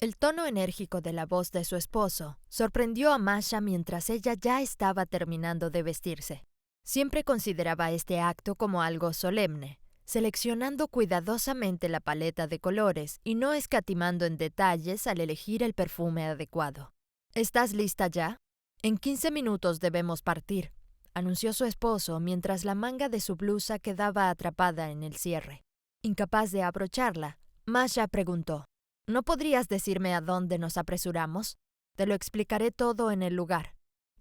El tono enérgico de la voz de su esposo sorprendió a Masha mientras ella ya estaba terminando de vestirse. Siempre consideraba este acto como algo solemne, seleccionando cuidadosamente la paleta de colores y no escatimando en detalles al elegir el perfume adecuado. ¿Estás lista ya? En 15 minutos debemos partir, anunció su esposo mientras la manga de su blusa quedaba atrapada en el cierre. Incapaz de abrocharla, Masha preguntó: ¿No podrías decirme a dónde nos apresuramos? Te lo explicaré todo en el lugar,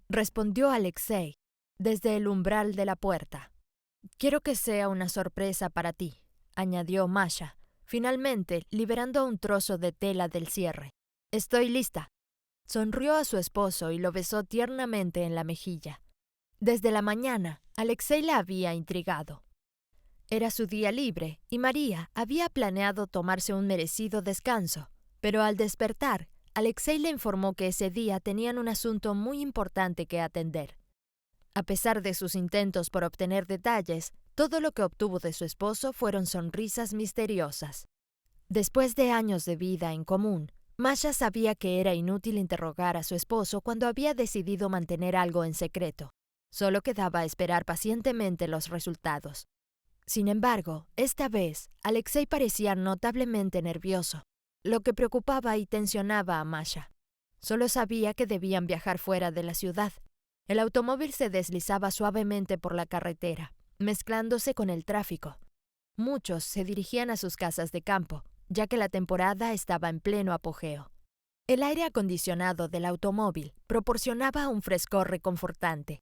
respondió Alexei desde el umbral de la puerta. Quiero que sea una sorpresa para ti, añadió Masha, finalmente liberando un trozo de tela del cierre. Estoy lista. Sonrió a su esposo y lo besó tiernamente en la mejilla. Desde la mañana, Alexei la había intrigado. Era su día libre y María había planeado tomarse un merecido descanso, pero al despertar, Alexei le informó que ese día tenían un asunto muy importante que atender. A pesar de sus intentos por obtener detalles, todo lo que obtuvo de su esposo fueron sonrisas misteriosas. Después de años de vida en común, Masha sabía que era inútil interrogar a su esposo cuando había decidido mantener algo en secreto. Solo quedaba esperar pacientemente los resultados. Sin embargo, esta vez, Alexei parecía notablemente nervioso, lo que preocupaba y tensionaba a Masha. Solo sabía que debían viajar fuera de la ciudad. El automóvil se deslizaba suavemente por la carretera, mezclándose con el tráfico. Muchos se dirigían a sus casas de campo, ya que la temporada estaba en pleno apogeo. El aire acondicionado del automóvil proporcionaba un frescor reconfortante,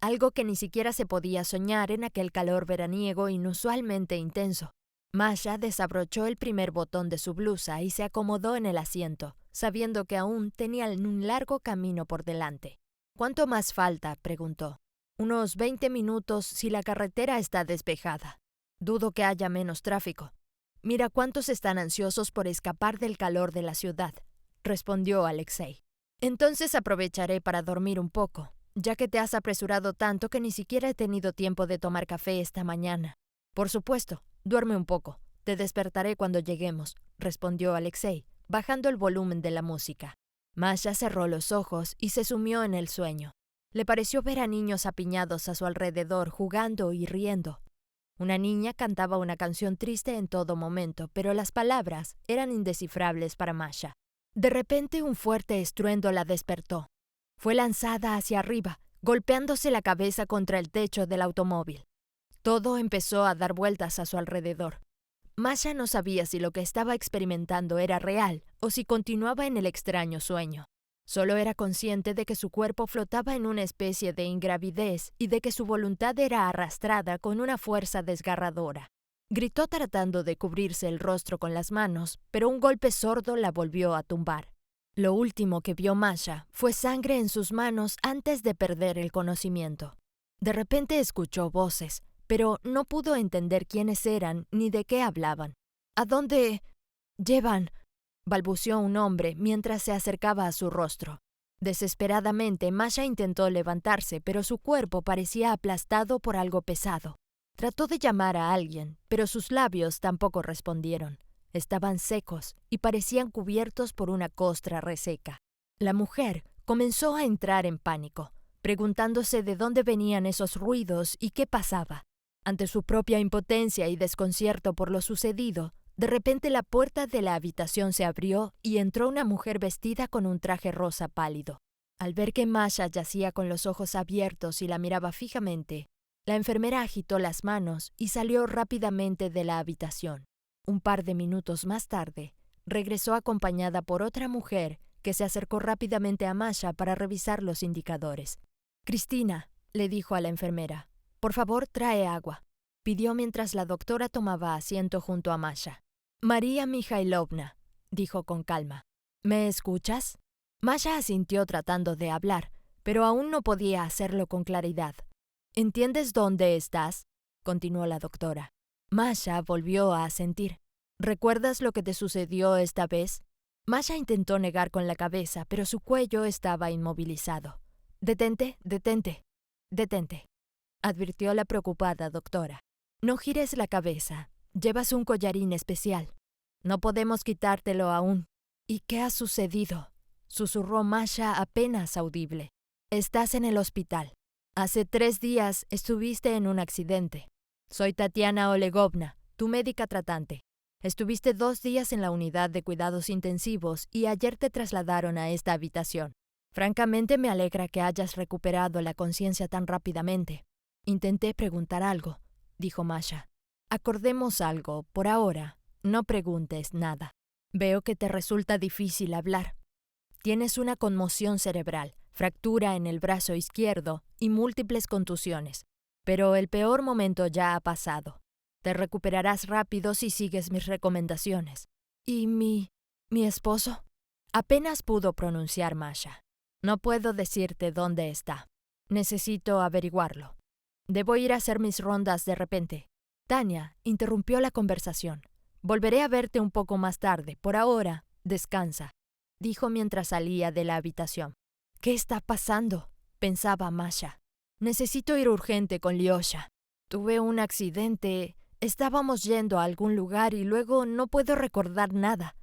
algo que ni siquiera se podía soñar en aquel calor veraniego inusualmente intenso. Masha desabrochó el primer botón de su blusa y se acomodó en el asiento, sabiendo que aún tenía un largo camino por delante. ¿Cuánto más falta?, preguntó. Unos 20 minutos si la carretera está despejada. Dudo que haya menos tráfico. Mira cuántos están ansiosos por escapar del calor de la ciudad, respondió Alexei. Entonces aprovecharé para dormir un poco, ya que te has apresurado tanto que ni siquiera he tenido tiempo de tomar café esta mañana. Por supuesto, duerme un poco. Te despertaré cuando lleguemos, respondió Alexei, bajando el volumen de la música. Masha cerró los ojos y se sumió en el sueño. Le pareció ver a niños apiñados a su alrededor jugando y riendo. Una niña cantaba una canción triste en todo momento, pero las palabras eran indescifrables para Masha. De repente un fuerte estruendo la despertó. Fue lanzada hacia arriba, golpeándose la cabeza contra el techo del automóvil. Todo empezó a dar vueltas a su alrededor. Masha no sabía si lo que estaba experimentando era real o si continuaba en el extraño sueño. Solo era consciente de que su cuerpo flotaba en una especie de ingravidez y de que su voluntad era arrastrada con una fuerza desgarradora. Gritó tratando de cubrirse el rostro con las manos, pero un golpe sordo la volvió a tumbar. Lo último que vio Masha fue sangre en sus manos antes de perder el conocimiento. De repente escuchó voces, pero no pudo entender quiénes eran ni de qué hablaban. ¿A dónde llevan?, balbuceó un hombre mientras se acercaba a su rostro. Desesperadamente, Masha intentó levantarse, pero su cuerpo parecía aplastado por algo pesado. Trató de llamar a alguien, pero sus labios tampoco respondieron. Estaban secos y parecían cubiertos por una costra reseca. La mujer comenzó a entrar en pánico, preguntándose de dónde venían esos ruidos y qué pasaba. Ante su propia impotencia y desconcierto por lo sucedido, de repente la puerta de la habitación se abrió y entró una mujer vestida con un traje rosa pálido. Al ver que Masha yacía con los ojos abiertos y la miraba fijamente, la enfermera agitó las manos y salió rápidamente de la habitación. Un par de minutos más tarde, regresó acompañada por otra mujer que se acercó rápidamente a Masha para revisar los indicadores. «Cristina», le dijo a la enfermera, «por favor, trae agua», pidió mientras la doctora tomaba asiento junto a Masha. «María Mikhailovna», dijo con calma, «¿me escuchas?». Masha asintió tratando de hablar, pero aún no podía hacerlo con claridad. «¿Entiendes dónde estás?», continuó la doctora. Masha volvió a asentir. «¿Recuerdas lo que te sucedió esta vez?». Masha intentó negar con la cabeza, pero su cuello estaba inmovilizado. «Detente, detente, detente», advirtió la preocupada doctora. «No gires la cabeza. Llevas un collarín especial. No podemos quitártelo aún». ¿Y qué ha sucedido? Susurró Masha apenas audible. Estás en el hospital. Hace 3 días estuviste en un accidente. Soy Tatiana Olegovna, tu médica tratante. Estuviste 2 días en la unidad de cuidados intensivos y ayer te trasladaron a esta habitación. Francamente me alegra que hayas recuperado la conciencia tan rápidamente. Intenté preguntar algo, dijo Masha. Acordemos algo, por ahora. No preguntes nada. Veo que te resulta difícil hablar. Tienes una conmoción cerebral, fractura en el brazo izquierdo y múltiples contusiones. Pero el peor momento ya ha pasado. Te recuperarás rápido si sigues mis recomendaciones. ¿Y mi esposo? Apenas pudo pronunciar Masha. No puedo decirte dónde está. Necesito averiguarlo. Debo ir a hacer mis rondas de repente. Tania interrumpió la conversación. Volveré a verte un poco más tarde. Por ahora, descansa, dijo mientras salía de la habitación. ¿Qué está pasando?, pensaba Masha. Necesito ir urgente con Lyosha. Tuve un accidente. Estábamos yendo a algún lugar y luego no puedo recordar nada.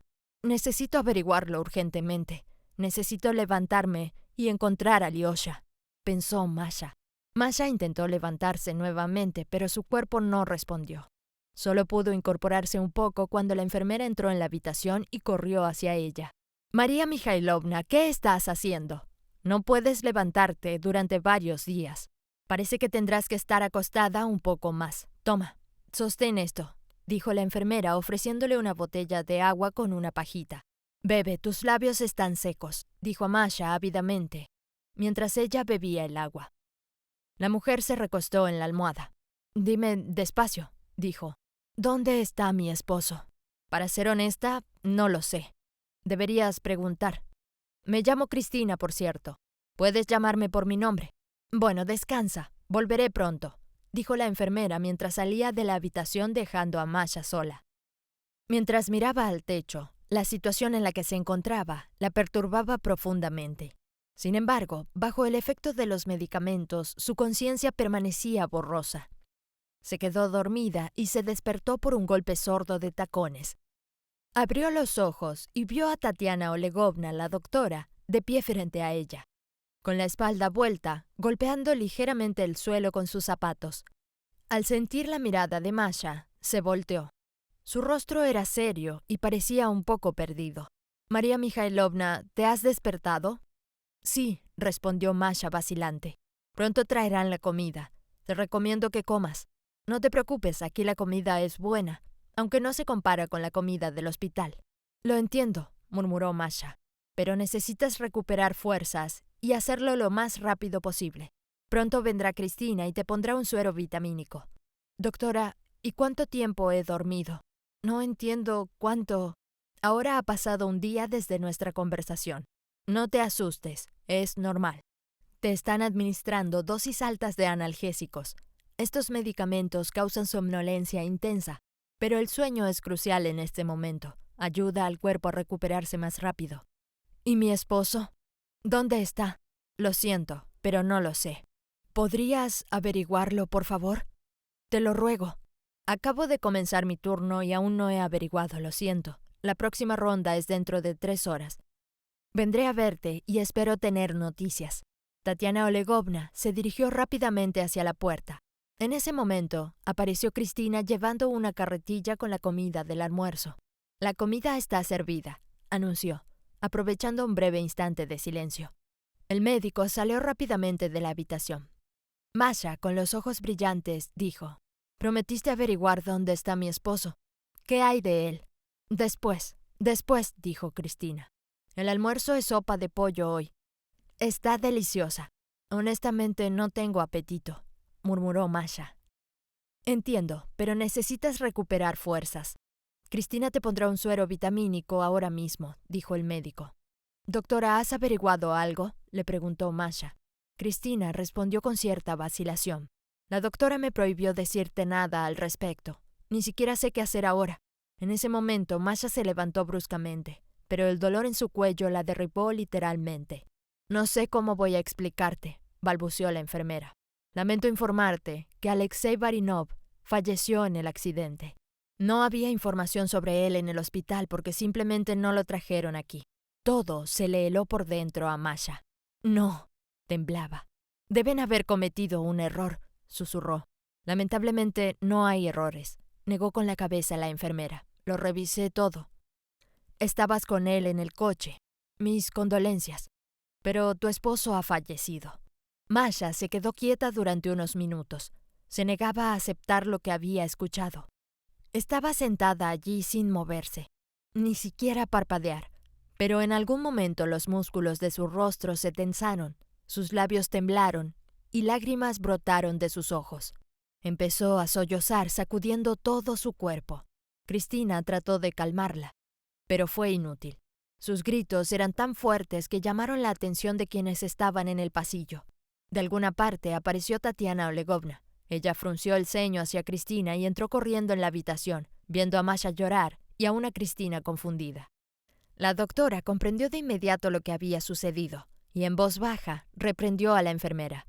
Necesito averiguarlo urgentemente. Necesito levantarme y encontrar a Lyosha, pensó Masha. Masha intentó levantarse nuevamente, pero su cuerpo no respondió. Solo pudo incorporarse un poco cuando la enfermera entró en la habitación y corrió hacia ella. María Mikhailovna, ¿qué estás haciendo? No puedes levantarte durante varios días. Parece que tendrás que estar acostada un poco más. Toma, sostén esto, dijo la enfermera ofreciéndole una botella de agua con una pajita. Bebe, tus labios están secos, dijo Masha ávidamente, mientras ella bebía el agua. La mujer se recostó en la almohada. Dime despacio, dijo. ¿Dónde está mi esposo? Para ser honesta, no lo sé. Deberías preguntar. Me llamo Cristina, por cierto. Puedes llamarme por mi nombre. Bueno, descansa. Volveré pronto, dijo la enfermera mientras salía de la habitación dejando a Masha sola. Mientras miraba al techo, la situación en la que se encontraba la perturbaba profundamente. Sin embargo, bajo el efecto de los medicamentos, su conciencia permanecía borrosa. Se quedó dormida y se despertó por un golpe sordo de tacones. Abrió los ojos y vio a Tatiana Olegovna, la doctora, de pie frente a ella, con la espalda vuelta, golpeando ligeramente el suelo con sus zapatos. Al sentir la mirada de Masha, se volteó. Su rostro era serio y parecía un poco perdido. «María Mikhailovna, ¿te has despertado?» «Sí», respondió Masha vacilante. «Pronto traerán la comida. Te recomiendo que comas. No te preocupes, aquí la comida es buena, aunque no se compara con la comida del hospital». «Lo entiendo», murmuró Masha, «pero necesitas recuperar fuerzas y hacerlo lo más rápido posible. Pronto vendrá Cristina y te pondrá un suero vitamínico». «Doctora, ¿y cuánto tiempo he dormido?» «No entiendo cuánto». «Ahora ha pasado un día desde nuestra conversación. No te asustes, es normal. Te están administrando dosis altas de analgésicos. Estos medicamentos causan somnolencia intensa, pero el sueño es crucial en este momento. Ayuda al cuerpo a recuperarse más rápido». «¿Y mi esposo? ¿Dónde está?» «Lo siento, pero no lo sé». «¿Podrías averiguarlo, por favor?» «Te lo ruego». «Acabo de comenzar mi turno y aún no he averiguado, lo siento. La próxima ronda es dentro de 3 horas. Vendré a verte y espero tener noticias». Tatiana Olegovna se dirigió rápidamente hacia la puerta. En ese momento, apareció Cristina llevando una carretilla con la comida del almuerzo. «La comida está servida», anunció, aprovechando un breve instante de silencio. El médico salió rápidamente de la habitación. Masha, con los ojos brillantes, dijo: «Prometiste averiguar dónde está mi esposo. ¿Qué hay de él?» Después, dijo Cristina. «El almuerzo es sopa de pollo hoy. Está deliciosa. Honestamente no tengo apetito», murmuró Masha. «Entiendo, pero necesitas recuperar fuerzas. Cristina te pondrá un suero vitamínico ahora mismo», dijo el médico. «Doctora, ¿has averiguado algo?», le preguntó Masha. Cristina respondió con cierta vacilación. «La doctora me prohibió decirte nada al respecto. Ni siquiera sé qué hacer ahora». En ese momento, Masha se levantó bruscamente, pero el dolor en su cuello la derribó literalmente. «No sé cómo voy a explicarte», balbuceó la enfermera. «Lamento informarte que Alexei Barinov falleció en el accidente». No había información sobre él en el hospital porque simplemente no lo trajeron aquí. Todo se le heló por dentro a Masha. No, temblaba. Deben haber cometido un error, susurró. Lamentablemente no hay errores, negó con la cabeza la enfermera. Lo revisé todo. Estabas con él en el coche. Mis condolencias. Pero tu esposo ha fallecido. Masha se quedó quieta durante unos minutos. Se negaba a aceptar lo que había escuchado. Estaba sentada allí sin moverse, ni siquiera parpadear, pero en algún momento los músculos de su rostro se tensaron, sus labios temblaron y lágrimas brotaron de sus ojos. Empezó a sollozar, sacudiendo todo su cuerpo. Cristina trató de calmarla, pero fue inútil. Sus gritos eran tan fuertes que llamaron la atención de quienes estaban en el pasillo. De alguna parte apareció Tatiana Olegovna. Ella frunció el ceño hacia Cristina y entró corriendo en la habitación, viendo a Masha llorar y a una Cristina confundida. La doctora comprendió de inmediato lo que había sucedido y en voz baja reprendió a la enfermera.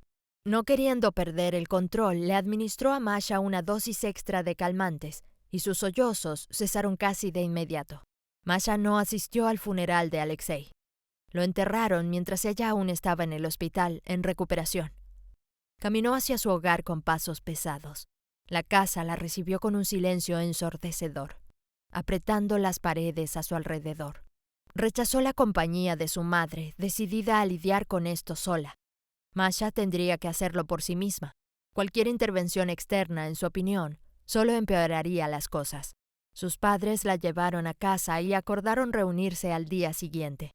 No queriendo perder el control, le administró a Masha una dosis extra de calmantes y sus sollozos cesaron casi de inmediato. Masha no asistió al funeral de Alexei. Lo enterraron mientras ella aún estaba en el hospital, en recuperación. Caminó hacia su hogar con pasos pesados. La casa la recibió con un silencio ensordecedor, apretando las paredes a su alrededor. Rechazó la compañía de su madre, decidida a lidiar con esto sola. Masha tendría que hacerlo por sí misma. Cualquier intervención externa, en su opinión, solo empeoraría las cosas. Sus padres la llevaron a casa y acordaron reunirse al día siguiente.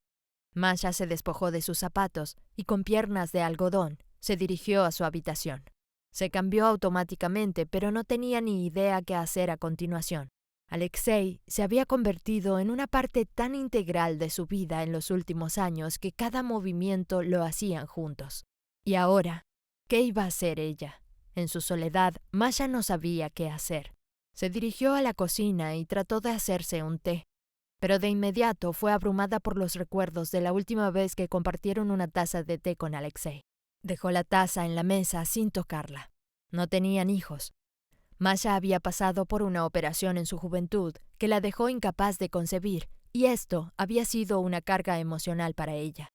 Masha se despojó de sus zapatos y con piernas de algodón se dirigió a su habitación. Se cambió automáticamente, pero no tenía ni idea qué hacer a continuación. Alexei se había convertido en una parte tan integral de su vida en los últimos años que cada movimiento lo hacían juntos. Y ahora, ¿qué iba a hacer ella? En su soledad, Masha no sabía qué hacer. Se dirigió a la cocina y trató de hacerse un té, pero de inmediato fue abrumada por los recuerdos de la última vez que compartieron una taza de té con Alexei. Dejó la taza en la mesa sin tocarla. No tenían hijos. Masha había pasado por una operación en su juventud que la dejó incapaz de concebir, y esto había sido una carga emocional para ella.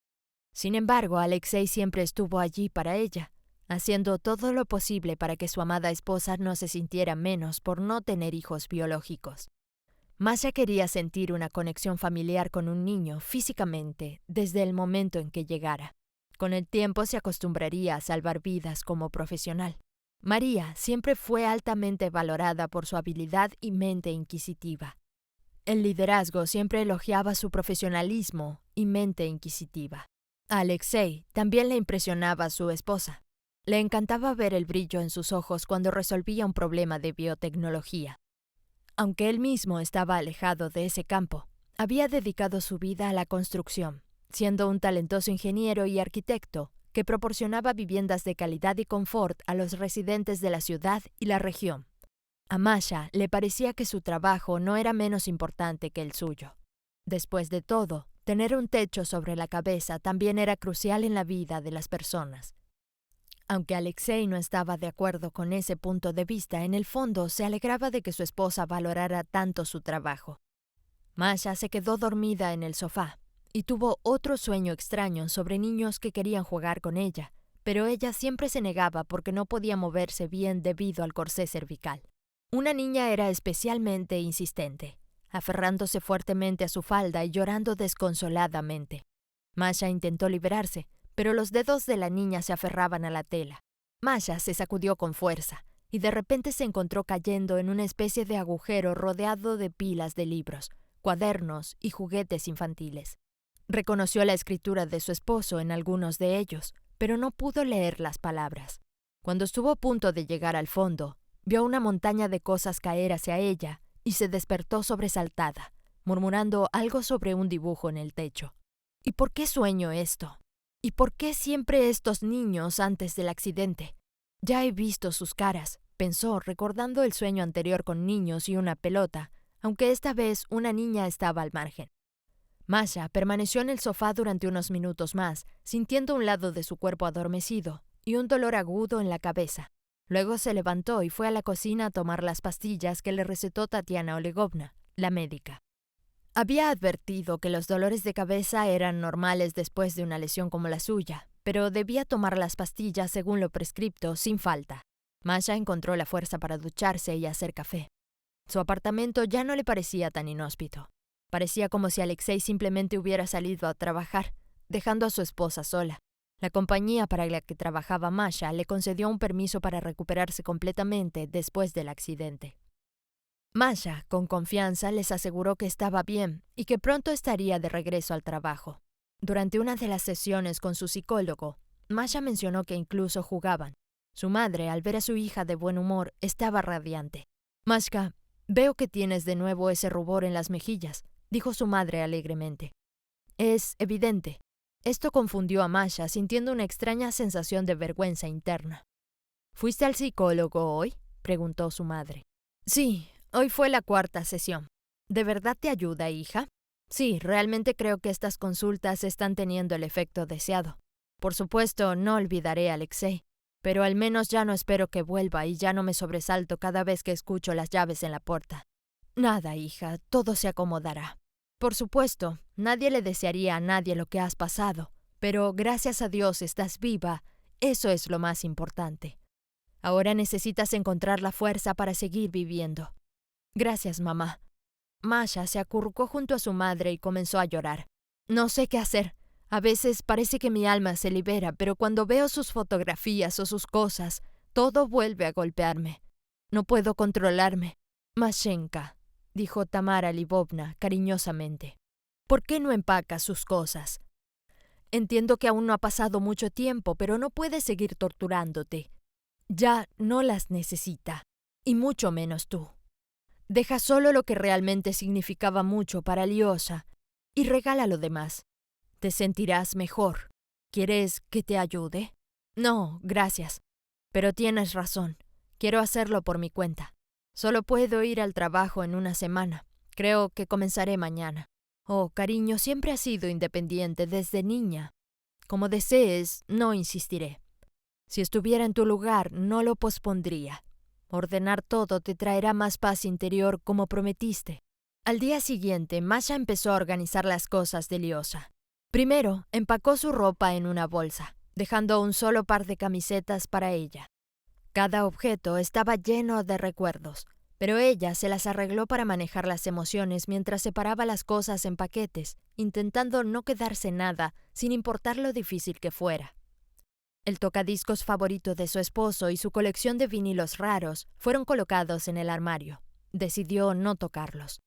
Sin embargo, Alexei siempre estuvo allí para ella, haciendo todo lo posible para que su amada esposa no se sintiera menos por no tener hijos biológicos. Masha quería sentir una conexión familiar con un niño físicamente desde el momento en que llegara. Con el tiempo se acostumbraría a salvar vidas como profesional. María siempre fue altamente valorada por su habilidad y mente inquisitiva. El liderazgo siempre elogiaba su profesionalismo y mente inquisitiva. A Alexei también le impresionaba su esposa. Le encantaba ver el brillo en sus ojos cuando resolvía un problema de biotecnología. Aunque él mismo estaba alejado de ese campo, había dedicado su vida a la construcción, siendo un talentoso ingeniero y arquitecto que proporcionaba viviendas de calidad y confort a los residentes de la ciudad y la región. A Masha le parecía que su trabajo no era menos importante que el suyo. Después de todo, tener un techo sobre la cabeza también era crucial en la vida de las personas. Aunque Alexei no estaba de acuerdo con ese punto de vista, en el fondo se alegraba de que su esposa valorara tanto su trabajo. Masha se quedó dormida en el sofá y tuvo otro sueño extraño sobre niños que querían jugar con ella, pero ella siempre se negaba porque no podía moverse bien debido al corsé cervical. Una niña era especialmente insistente, aferrándose fuertemente a su falda y llorando desconsoladamente. Masha intentó liberarse, pero los dedos de la niña se aferraban a la tela. Masha se sacudió con fuerza y de repente se encontró cayendo en una especie de agujero rodeado de pilas de libros, cuadernos y juguetes infantiles. Reconoció la escritura de su esposo en algunos de ellos, pero no pudo leer las palabras. Cuando estuvo a punto de llegar al fondo, vio una montaña de cosas caer hacia ella y se despertó sobresaltada, murmurando algo sobre un dibujo en el techo. ¿Y por qué sueño esto? ¿Y por qué siempre estos niños antes del accidente? Ya he visto sus caras, pensó, recordando el sueño anterior con niños y una pelota, aunque esta vez una niña estaba al margen. Masha permaneció en el sofá durante unos minutos más, sintiendo un lado de su cuerpo adormecido y un dolor agudo en la cabeza. Luego se levantó y fue a la cocina a tomar las pastillas que le recetó Tatiana Olegovna, la médica. Había advertido que los dolores de cabeza eran normales después de una lesión como la suya, pero debía tomar las pastillas según lo prescripto, sin falta. Masha encontró la fuerza para ducharse y hacer café. Su apartamento ya no le parecía tan inhóspito. Parecía como si Alexei simplemente hubiera salido a trabajar, dejando a su esposa sola. La compañía para la que trabajaba Masha le concedió un permiso para recuperarse completamente después del accidente. Masha, con confianza, les aseguró que estaba bien y que pronto estaría de regreso al trabajo. Durante una de las sesiones con su psicólogo, Masha mencionó que incluso jugaban. Su madre, al ver a su hija de buen humor, estaba radiante. «Mashka, veo que tienes de nuevo ese rubor en las mejillas», dijo su madre alegremente. «Es evidente». Esto confundió a Masha, sintiendo una extraña sensación de vergüenza interna. «¿Fuiste al psicólogo hoy?», preguntó su madre. «Sí, hoy fue la 4ª sesión». «¿De verdad te ayuda, hija?» «Sí, realmente creo que estas consultas están teniendo el efecto deseado. Por supuesto, no olvidaré a Alexei, pero al menos ya no espero que vuelva y ya no me sobresalto cada vez que escucho las llaves en la puerta». «Nada, hija, todo se acomodará». «Por supuesto, nadie le desearía a nadie lo que has pasado, pero gracias a Dios estás viva, eso es lo más importante. Ahora necesitas encontrar la fuerza para seguir viviendo». «Gracias, mamá». Masha se acurrucó junto a su madre y comenzó a llorar. «No sé qué hacer. A veces parece que mi alma se libera, pero cuando veo sus fotografías o sus cosas, todo vuelve a golpearme. No puedo controlarme». «Mashenka», dijo Tamara Lvovna cariñosamente, «¿por qué no empacas sus cosas? Entiendo que aún no ha pasado mucho tiempo, pero no puedes seguir torturándote. Ya no las necesita, y mucho menos tú. Deja solo lo que realmente significaba mucho para Liosa y regala lo demás. Te sentirás mejor. ¿Quieres que te ayude?» «No, gracias. Pero tienes razón. Quiero hacerlo por mi cuenta. Solo puedo ir al trabajo en una semana. Creo que comenzaré mañana». «Oh, cariño, siempre has sido independiente desde niña. Como desees, no insistiré. Si estuviera en tu lugar, no lo pospondría. Ordenar todo te traerá más paz interior como prometiste». Al día siguiente, Masha empezó a organizar las cosas de Liosa. Primero, empacó su ropa en una bolsa, dejando un solo par de camisetas para ella. Cada objeto estaba lleno de recuerdos, pero ella se las arregló para manejar las emociones mientras separaba las cosas en paquetes, intentando no quedarse nada, sin importar lo difícil que fuera. El tocadiscos favorito de su esposo y su colección de vinilos raros fueron colocados en el armario. Decidió no tocarlos.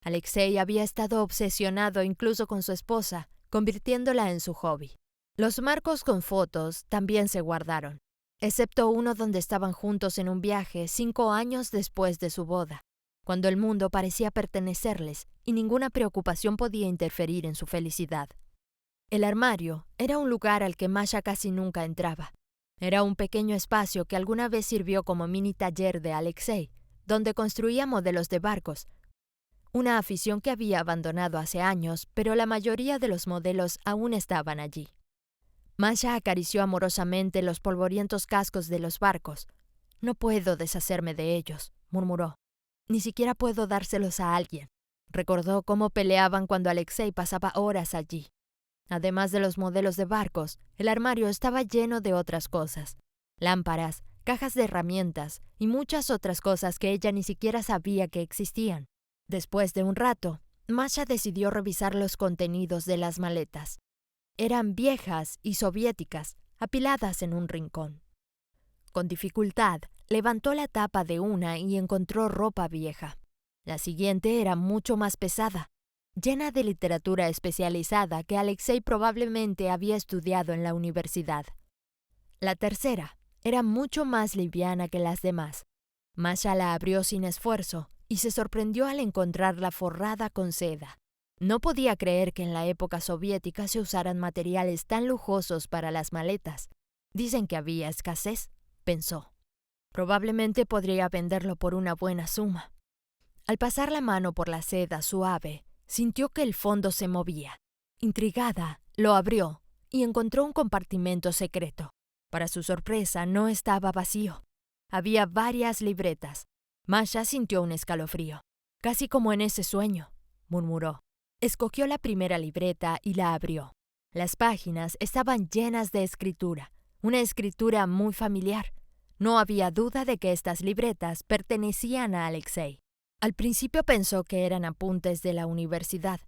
Alexei había estado obsesionado incluso con su esposa, convirtiéndola en su hobby. Los marcos con fotos también se guardaron, excepto uno donde estaban juntos en un viaje 5 años después de su boda, cuando el mundo parecía pertenecerles y ninguna preocupación podía interferir en su felicidad. El armario era un lugar al que Masha casi nunca entraba. Era un pequeño espacio que alguna vez sirvió como mini taller de Alexei, donde construía modelos de barcos, una afición que había abandonado hace años, pero la mayoría de los modelos aún estaban allí. Masha acarició amorosamente los polvorientos cascos de los barcos. «No puedo deshacerme de ellos», murmuró. «Ni siquiera puedo dárselos a alguien». Recordó cómo peleaban cuando Alexei pasaba horas allí. Además de los modelos de barcos, el armario estaba lleno de otras cosas. Lámparas, cajas de herramientas y muchas otras cosas que ella ni siquiera sabía que existían. Después de un rato, Masha decidió revisar los contenidos de las maletas. Eran viejas y soviéticas, apiladas en un rincón. Con dificultad, levantó la tapa de una y encontró ropa vieja. La siguiente era mucho más pesada, llena de literatura especializada que Alexei probablemente había estudiado en la universidad. La tercera era mucho más liviana que las demás. Masha la abrió sin esfuerzo y se sorprendió al encontrarla forrada con seda. No podía creer que en la época soviética se usaran materiales tan lujosos para las maletas. Dicen que había escasez, pensó. Probablemente podría venderlo por una buena suma. Al pasar la mano por la seda suave, sintió que el fondo se movía. Intrigada, lo abrió y encontró un compartimento secreto. Para su sorpresa, no estaba vacío. Había varias libretas. Masha sintió un escalofrío. «Casi como en ese sueño», murmuró. Escogió la primera libreta y la abrió. Las páginas estaban llenas de escritura, una escritura muy familiar. No había duda de que estas libretas pertenecían a Alexei. Al principio pensó que eran apuntes de la universidad,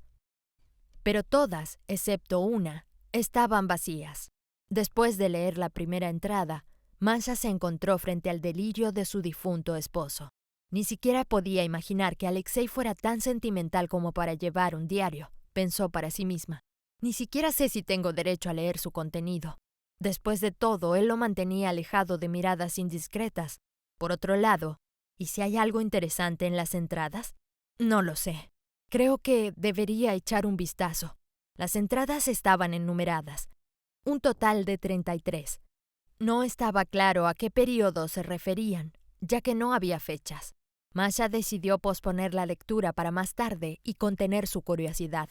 pero todas, excepto una, estaban vacías. Después de leer la primera entrada, Masha se encontró frente al delirio de su difunto esposo. Ni siquiera podía imaginar que Alexei fuera tan sentimental como para llevar un diario, pensó para sí misma. Ni siquiera sé si tengo derecho a leer su contenido. Después de todo, él lo mantenía alejado de miradas indiscretas. Por otro lado, ¿y si hay algo interesante en las entradas? No lo sé. Creo que debería echar un vistazo. Las entradas estaban enumeradas. Un total de 33. No estaba claro a qué periodo se referían, ya que no había fechas. Masha decidió posponer la lectura para más tarde y contener su curiosidad.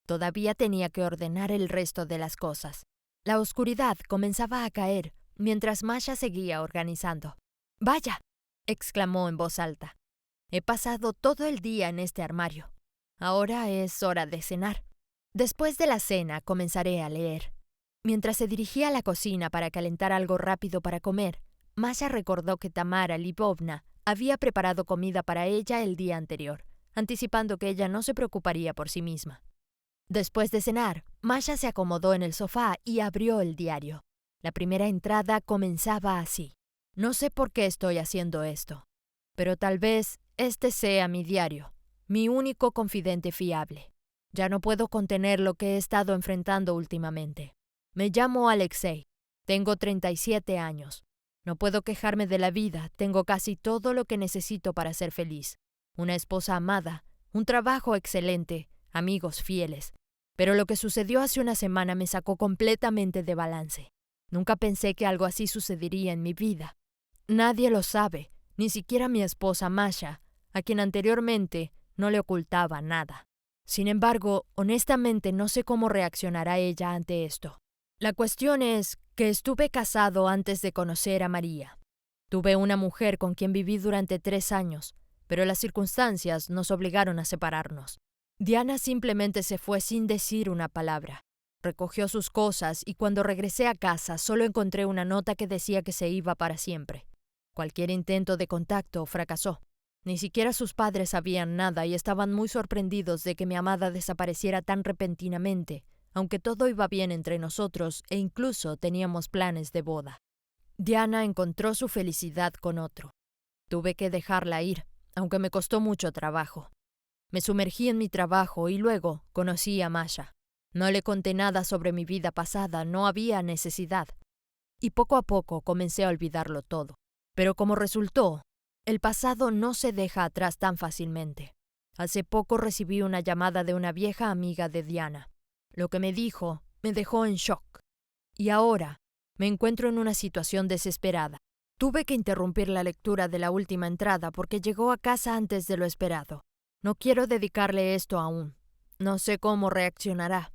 Todavía tenía que ordenar el resto de las cosas. La oscuridad comenzaba a caer mientras Masha seguía organizando. «¡Vaya!», exclamó en voz alta. «He pasado todo el día en este armario. Ahora es hora de cenar. Después de la cena comenzaré a leer». Mientras se dirigía a la cocina para calentar algo rápido para comer, Masha recordó que Tamara Lvovna había preparado comida para ella el día anterior, anticipando que ella no se preocuparía por sí misma. Después de cenar, Masha se acomodó en el sofá y abrió el diario. La primera entrada comenzaba así. «No sé por qué estoy haciendo esto, pero tal vez este sea mi diario, mi único confidente fiable. Ya no puedo contener lo que he estado enfrentando últimamente. Me llamo Alexei. Tengo 37 años. No puedo quejarme de la vida, tengo casi todo lo que necesito para ser feliz. Una esposa amada, un trabajo excelente, amigos fieles. Pero lo que sucedió hace una semana me sacó completamente de balance. Nunca pensé que algo así sucedería en mi vida. Nadie lo sabe, ni siquiera mi esposa Masha, a quien anteriormente no le ocultaba nada. Sin embargo, honestamente no sé cómo reaccionará ella ante esto. La cuestión es que estuve casado antes de conocer a María. Tuve una mujer con quien viví durante 3 años, pero las circunstancias nos obligaron a separarnos. Diana simplemente se fue sin decir una palabra. Recogió sus cosas y cuando regresé a casa solo encontré una nota que decía que se iba para siempre. Cualquier intento de contacto fracasó. Ni siquiera sus padres sabían nada y estaban muy sorprendidos de que mi amada desapareciera tan repentinamente, aunque todo iba bien entre nosotros e incluso teníamos planes de boda. Diana encontró su felicidad con otro. Tuve que dejarla ir, aunque me costó mucho trabajo. Me sumergí en mi trabajo y luego conocí a Masha. No le conté nada sobre mi vida pasada, no había necesidad. Y poco a poco comencé a olvidarlo todo. Pero como resultó, el pasado no se deja atrás tan fácilmente. Hace poco recibí una llamada de una vieja amiga de Diana. Lo que me dijo me dejó en shock. Y ahora me encuentro en una situación desesperada. Tuve que interrumpir la lectura de la última entrada porque llegó a casa antes de lo esperado. No quiero dedicarle esto aún. No sé cómo reaccionará.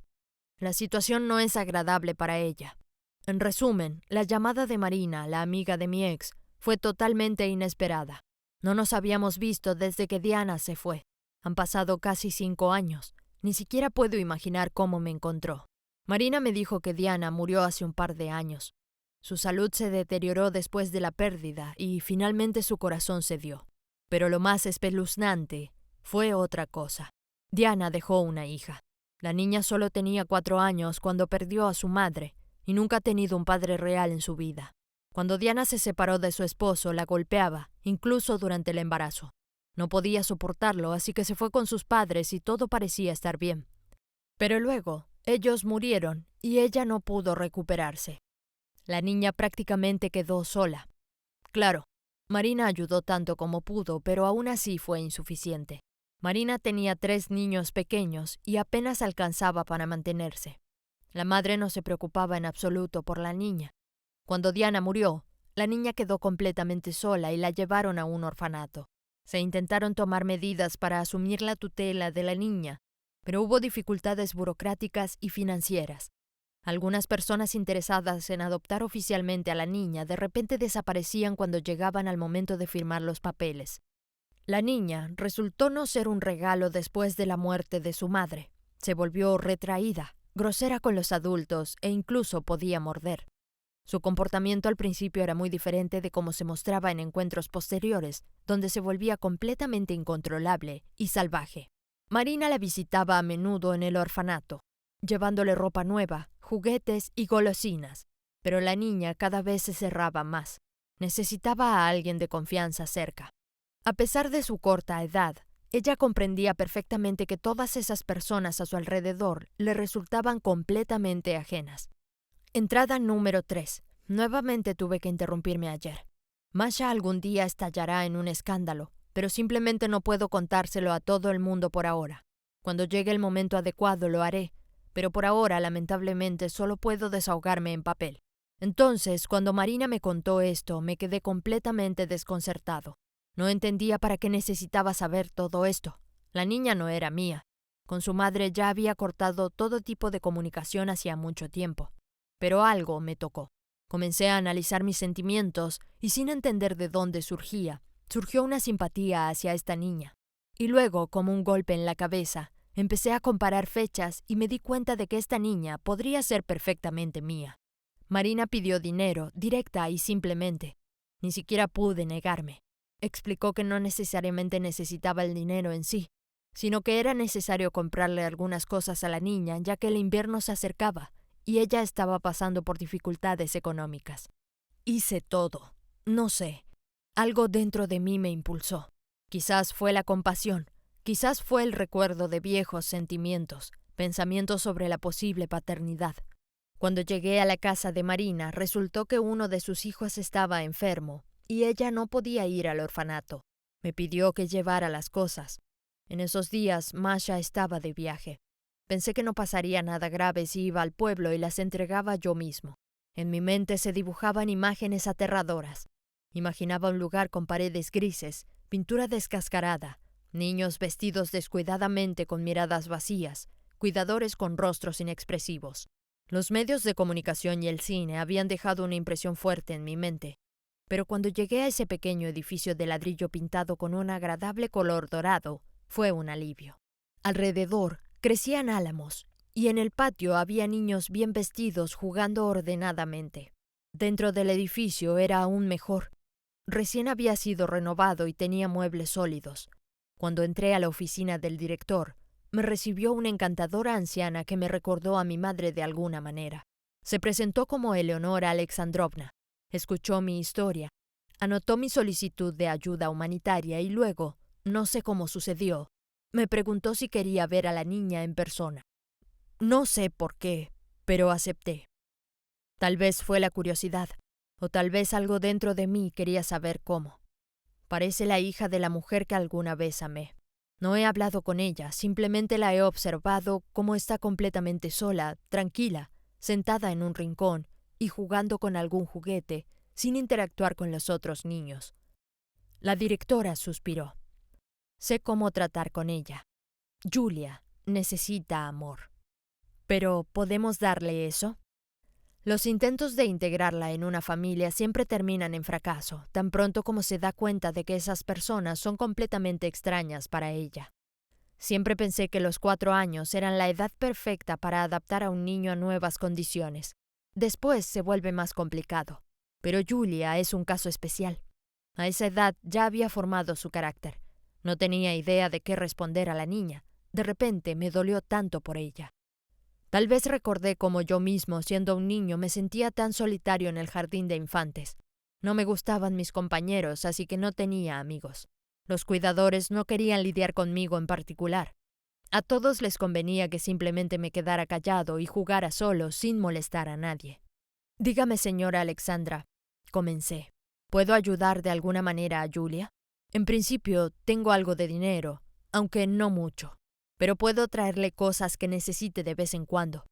La situación no es agradable para ella. En resumen, la llamada de Marina, la amiga de mi ex, fue totalmente inesperada. No nos habíamos visto desde que Diana se fue. Han pasado casi 5 años. Ni siquiera puedo imaginar cómo me encontró. Marina me dijo que Diana murió hace un par de años. Su salud se deterioró después de la pérdida y finalmente su corazón cedió. Pero lo más espeluznante fue otra cosa. Diana dejó una hija. La niña solo tenía 4 años cuando perdió a su madre y nunca ha tenido un padre real en su vida. Cuando Diana se separó de su esposo, la golpeaba, incluso durante el embarazo. No podía soportarlo, así que se fue con sus padres y todo parecía estar bien. Pero luego, ellos murieron y ella no pudo recuperarse. La niña prácticamente quedó sola. Claro, Marina ayudó tanto como pudo, pero aún así fue insuficiente. Marina tenía 3 niños pequeños y apenas alcanzaba para mantenerse. La madre no se preocupaba en absoluto por la niña. Cuando Diana murió, la niña quedó completamente sola y la llevaron a un orfanato. Se intentaron tomar medidas para asumir la tutela de la niña, pero hubo dificultades burocráticas y financieras. Algunas personas interesadas en adoptar oficialmente a la niña de repente desaparecían cuando llegaban al momento de firmar los papeles. La niña resultó no ser un regalo después de la muerte de su madre. Se volvió retraída, grosera con los adultos e incluso podía morder. Su comportamiento al principio era muy diferente de cómo se mostraba en encuentros posteriores, donde se volvía completamente incontrolable y salvaje. Marina la visitaba a menudo en el orfanato, llevándole ropa nueva, juguetes y golosinas, pero la niña cada vez se cerraba más. Necesitaba a alguien de confianza cerca. A pesar de su corta edad, ella comprendía perfectamente que todas esas personas a su alrededor le resultaban completamente ajenas. Entrada número 3. Nuevamente tuve que interrumpirme ayer. Masha algún día estallará en un escándalo, pero simplemente no puedo contárselo a todo el mundo por ahora. Cuando llegue el momento adecuado lo haré, pero por ahora, lamentablemente, solo puedo desahogarme en papel. Entonces, cuando Marina me contó esto, me quedé completamente desconcertado. No entendía para qué necesitaba saber todo esto. La niña no era mía. Con su madre ya había cortado todo tipo de comunicación hacía mucho tiempo. Pero algo me tocó. Comencé a analizar mis sentimientos y sin entender de dónde surgió una simpatía hacia esta niña. Y luego, como un golpe en la cabeza, empecé a comparar fechas y me di cuenta de que esta niña podría ser perfectamente mía. Marina pidió dinero, directa y simplemente. Ni siquiera pude negarme. Explicó que no necesariamente necesitaba el dinero en sí, sino que era necesario comprarle algunas cosas a la niña ya que el invierno se acercaba y ella estaba pasando por dificultades económicas. Hice todo. No sé. Algo dentro de mí me impulsó. Quizás fue la compasión, quizás fue el recuerdo de viejos sentimientos, pensamientos sobre la posible paternidad. Cuando llegué a la casa de Marina, resultó que uno de sus hijos estaba enfermo y ella no podía ir al orfanato. Me pidió que llevara las cosas. En esos días, Masha estaba de viaje. Pensé que no pasaría nada grave si iba al pueblo y las entregaba yo mismo. En mi mente se dibujaban imágenes aterradoras. Imaginaba un lugar con paredes grises, pintura descascarada, niños vestidos descuidadamente con miradas vacías, cuidadores con rostros inexpresivos. Los medios de comunicación y el cine habían dejado una impresión fuerte en mi mente. Pero cuando llegué a ese pequeño edificio de ladrillo pintado con un agradable color dorado, fue un alivio. Alrededor crecían álamos, y en el patio había niños bien vestidos jugando ordenadamente. Dentro del edificio era aún mejor. Recién había sido renovado y tenía muebles sólidos. Cuando entré a la oficina del director, me recibió una encantadora anciana que me recordó a mi madre de alguna manera. Se presentó como Eleonora Alexandrovna, escuchó mi historia, anotó mi solicitud de ayuda humanitaria y luego, no sé cómo sucedió, me preguntó si quería ver a la niña en persona. No sé por qué, pero acepté. Tal vez fue la curiosidad, o tal vez algo dentro de mí quería saber cómo. Parece la hija de la mujer que alguna vez amé. No he hablado con ella, simplemente la he observado como está completamente sola, tranquila, sentada en un rincón y jugando con algún juguete, sin interactuar con los otros niños. La directora suspiró. Sé cómo tratar con ella. Julia necesita amor. ¿Pero podemos darle eso? Los intentos de integrarla en una familia siempre terminan en fracaso, tan pronto como se da cuenta de que esas personas son completamente extrañas para ella. Siempre pensé que los 4 años eran la edad perfecta para adaptar a un niño a nuevas condiciones. Después se vuelve más complicado. Pero Julia es un caso especial. A esa edad ya había formado su carácter. No tenía idea de qué responder a la niña. De repente me dolió tanto por ella. Tal vez recordé cómo yo mismo, siendo un niño, me sentía tan solitario en el jardín de infantes. No me gustaban mis compañeros, así que no tenía amigos. Los cuidadores no querían lidiar conmigo en particular. A todos les convenía que simplemente me quedara callado y jugara solo, sin molestar a nadie. Dígame, señora Alexandra, comencé. ¿Puedo ayudar de alguna manera a Julia? En principio, tengo algo de dinero, aunque no mucho. Pero puedo traerle cosas que necesite de vez en cuando.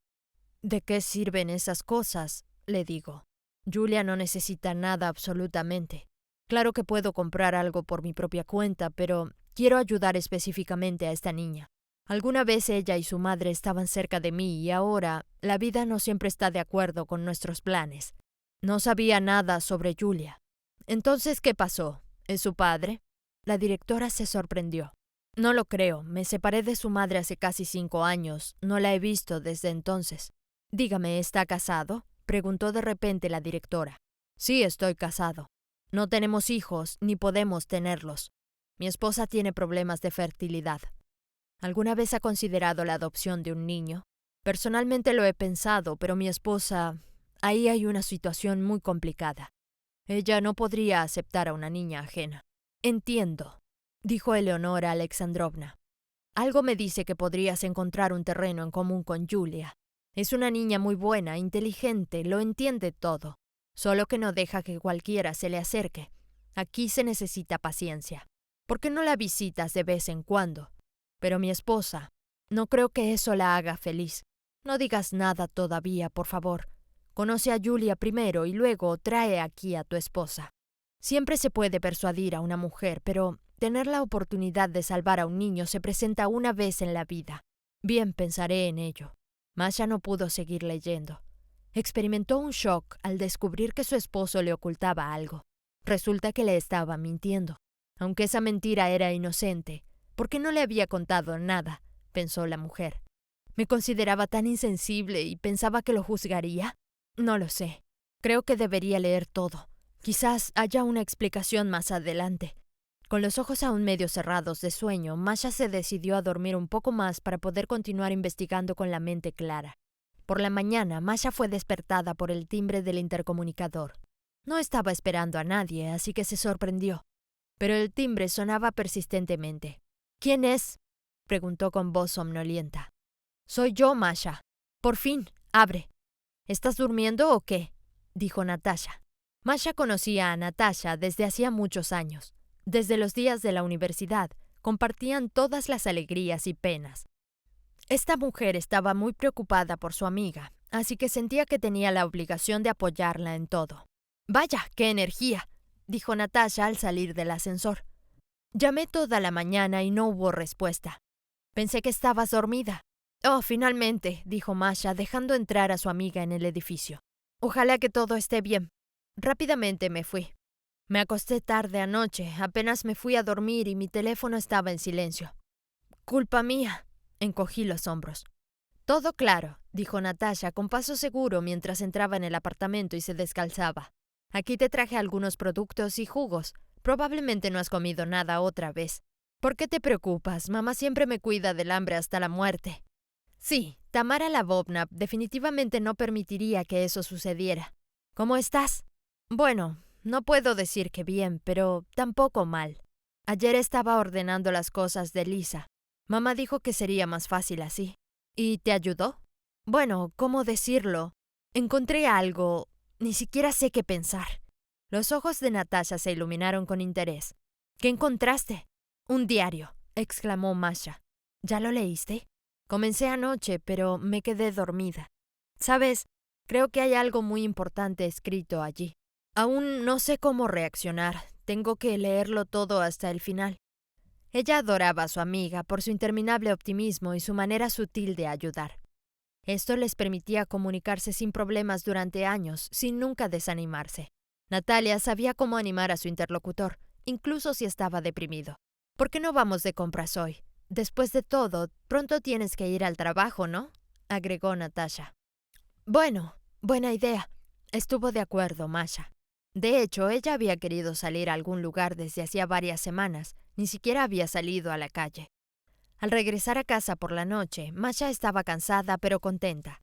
¿De qué sirven esas cosas?, le digo. Julia no necesita nada absolutamente. Claro que puedo comprar algo por mi propia cuenta, pero quiero ayudar específicamente a esta niña. Alguna vez ella y su madre estaban cerca de mí y ahora la vida no siempre está de acuerdo con nuestros planes. No sabía nada sobre Julia. Entonces, ¿qué pasó? ¿Es su padre? La directora se sorprendió. No lo creo. Me separé de su madre hace casi 5 años. No la he visto desde entonces. Dígame, ¿está casado? Preguntó de repente la directora. Sí, estoy casado. No tenemos hijos, ni podemos tenerlos. Mi esposa tiene problemas de fertilidad. ¿Alguna vez ha considerado la adopción de un niño? Personalmente lo he pensado, pero mi esposa... Ahí hay una situación muy complicada. Ella no podría aceptar a una niña ajena. Entiendo, dijo Eleonora Alexandrovna. Algo me dice que podrías encontrar un terreno en común con Julia. Es una niña muy buena, inteligente, lo entiende todo. Solo que no deja que cualquiera se le acerque. Aquí se necesita paciencia. ¿Por qué no la visitas de vez en cuando? Pero mi esposa, no creo que eso la haga feliz. No digas nada todavía, por favor. Conoce a Julia primero y luego trae aquí a tu esposa. Siempre se puede persuadir a una mujer, pero tener la oportunidad de salvar a un niño se presenta una vez en la vida. Bien, pensaré en ello. Masha no pudo seguir leyendo. Experimentó un shock al descubrir que su esposo le ocultaba algo. Resulta que le estaba mintiendo. Aunque esa mentira era inocente, ¿por qué no le había contado nada?, pensó la mujer. ¿Me consideraba tan insensible y pensaba que lo juzgaría? No lo sé. Creo que debería leer todo. Quizás haya una explicación más adelante. Con los ojos aún medio cerrados de sueño, Masha se decidió a dormir un poco más para poder continuar investigando con la mente clara. Por la mañana, Masha fue despertada por el timbre del intercomunicador. No estaba esperando a nadie, así que se sorprendió. Pero el timbre sonaba persistentemente. ¿Quién es?, preguntó con voz somnolienta. Soy yo, Masha. Por fin, abre. ¿Estás durmiendo o qué?, dijo Natasha. Masha conocía a Natasha desde hacía muchos años. Desde los días de la universidad, compartían todas las alegrías y penas. Esta mujer estaba muy preocupada por su amiga, así que sentía que tenía la obligación de apoyarla en todo. «Vaya, qué energía», dijo Natasha al salir del ascensor. «Llamé toda la mañana y no hubo respuesta. Pensé que estabas dormida». «Oh, finalmente», dijo Masha, dejando entrar a su amiga en el edificio. «Ojalá que todo esté bien». Rápidamente me fui. Me acosté tarde anoche, apenas me fui a dormir y mi teléfono estaba en silencio. «Culpa mía», encogí los hombros. «Todo claro», dijo Natasha con paso seguro mientras entraba en el apartamento y se descalzaba. «Aquí te traje algunos productos y jugos. Probablemente no has comido nada otra vez. ¿Por qué te preocupas? Mamá siempre me cuida del hambre hasta la muerte». Sí, Tamara Lavovna definitivamente no permitiría que eso sucediera. «¿Cómo estás?» «Bueno, no puedo decir que bien, pero tampoco mal. Ayer estaba ordenando las cosas de Lisa. Mamá dijo que sería más fácil así. ¿Y te ayudó?» «Bueno, ¿cómo decirlo? Encontré algo. Ni siquiera sé qué pensar». Los ojos de Natasha se iluminaron con interés. «¿Qué encontraste?» «Un diario», exclamó Masha. «¿Ya lo leíste?» «Comencé anoche, pero me quedé dormida. ¿Sabes? Creo que hay algo muy importante escrito allí. Aún no sé cómo reaccionar. Tengo que leerlo todo hasta el final». Ella adoraba a su amiga por su interminable optimismo y su manera sutil de ayudar. Esto les permitía comunicarse sin problemas durante años, sin nunca desanimarse. Natalia sabía cómo animar a su interlocutor, incluso si estaba deprimido. «¿Por qué no vamos de compras hoy? Después de todo, pronto tienes que ir al trabajo, ¿no?», agregó Natasha. «Bueno, buena idea», estuvo de acuerdo Masha. De hecho, ella había querido salir a algún lugar desde hacía varias semanas, ni siquiera había salido a la calle. Al regresar a casa por la noche, Masha estaba cansada pero contenta.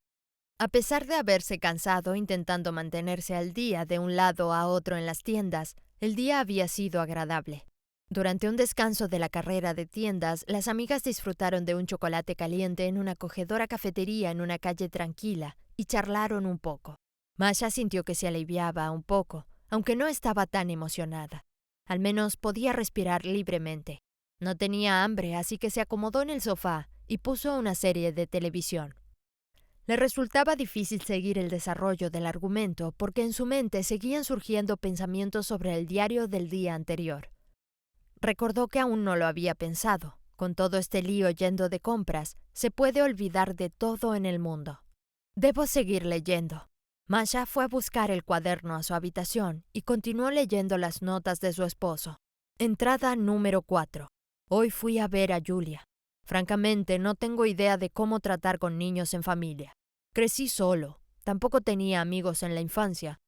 A pesar de haberse cansado intentando mantenerse al día de un lado a otro en las tiendas, el día había sido agradable. Durante un descanso de la carrera de tiendas, las amigas disfrutaron de un chocolate caliente en una acogedora cafetería en una calle tranquila y charlaron un poco. Masha sintió que se aliviaba un poco, aunque no estaba tan emocionada. Al menos podía respirar libremente. No tenía hambre, así que se acomodó en el sofá y puso una serie de televisión. Le resultaba difícil seguir el desarrollo del argumento porque en su mente seguían surgiendo pensamientos sobre el diario del día anterior. Recordó que aún no lo había pensado. Con todo este lío yendo de compras, se puede olvidar de todo en el mundo. Debo seguir leyendo. Masha fue a buscar el cuaderno a su habitación y continuó leyendo las notas de su esposo. Entrada número 4. Hoy fui a ver a Julia. Francamente, no tengo idea de cómo tratar con niños en familia. Crecí solo, tampoco tenía amigos en la infancia,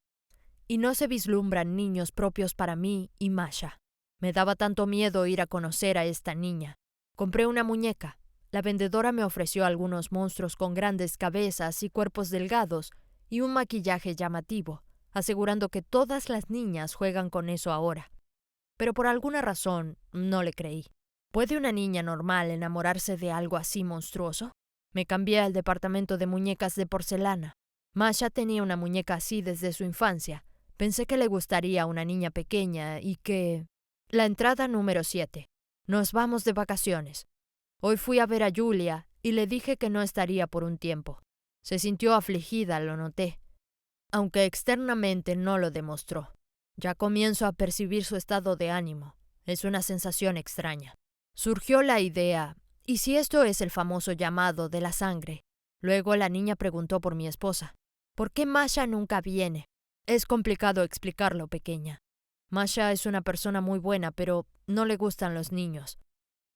y no se vislumbran niños propios para mí y Masha. Me daba tanto miedo ir a conocer a esta niña. Compré una muñeca. La vendedora me ofreció algunos monstruos con grandes cabezas y cuerpos delgados y un maquillaje llamativo, asegurando que todas las niñas juegan con eso ahora. Pero por alguna razón no le creí. ¿Puede una niña normal enamorarse de algo así monstruoso? Me cambié al departamento de muñecas de porcelana. Masha tenía una muñeca así desde su infancia. Pensé que le gustaría a una niña pequeña y que... La entrada número 7. Nos vamos de vacaciones. Hoy fui a ver a Julia y le dije que no estaría por un tiempo. Se sintió afligida, lo noté, aunque externamente no lo demostró. Ya comienzo a percibir su estado de ánimo. Es una sensación extraña. Surgió la idea, ¿y si esto es el famoso llamado de la sangre? Luego la niña preguntó por mi esposa. ¿Por qué Masha nunca viene? Es complicado explicarlo, pequeña. Masha es una persona muy buena, pero no le gustan los niños.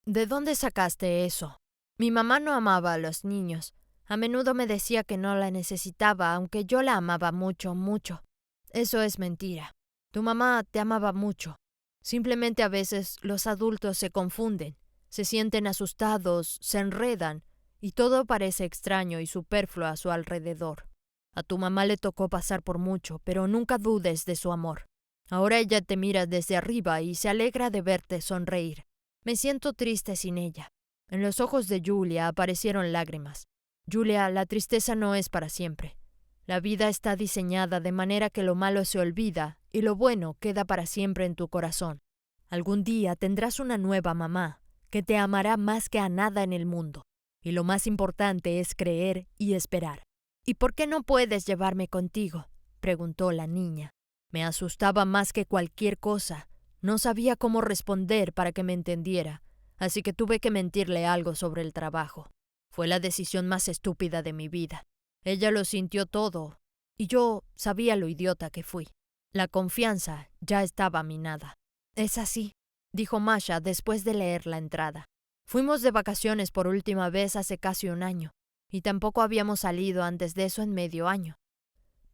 ¿De dónde sacaste eso? Mi mamá no amaba a los niños. A menudo me decía que no la necesitaba, aunque yo la amaba mucho, mucho. Eso es mentira. Tu mamá te amaba mucho. Simplemente a veces los adultos se confunden, se sienten asustados, se enredan, y todo parece extraño y superfluo a su alrededor. A tu mamá le tocó pasar por mucho, pero nunca dudes de su amor. Ahora ella te mira desde arriba y se alegra de verte sonreír. Me siento triste sin ella. En los ojos de Julia aparecieron lágrimas. Julia, la tristeza no es para siempre. La vida está diseñada de manera que lo malo se olvida y lo bueno queda para siempre en tu corazón. Algún día tendrás una nueva mamá que te amará más que a nada en el mundo. Y lo más importante es creer y esperar. ¿Y por qué no puedes llevarme contigo?, preguntó la niña. Me asustaba más que cualquier cosa. No sabía cómo responder para que me entendiera, así que tuve que mentirle algo sobre el trabajo. Fue la decisión más estúpida de mi vida. Ella lo sintió todo, y yo sabía lo idiota que fui. La confianza ya estaba minada. Es así, dijo Masha después de leer la entrada. Fuimos de vacaciones por última vez hace casi un año, y tampoco habíamos salido antes de eso en medio año.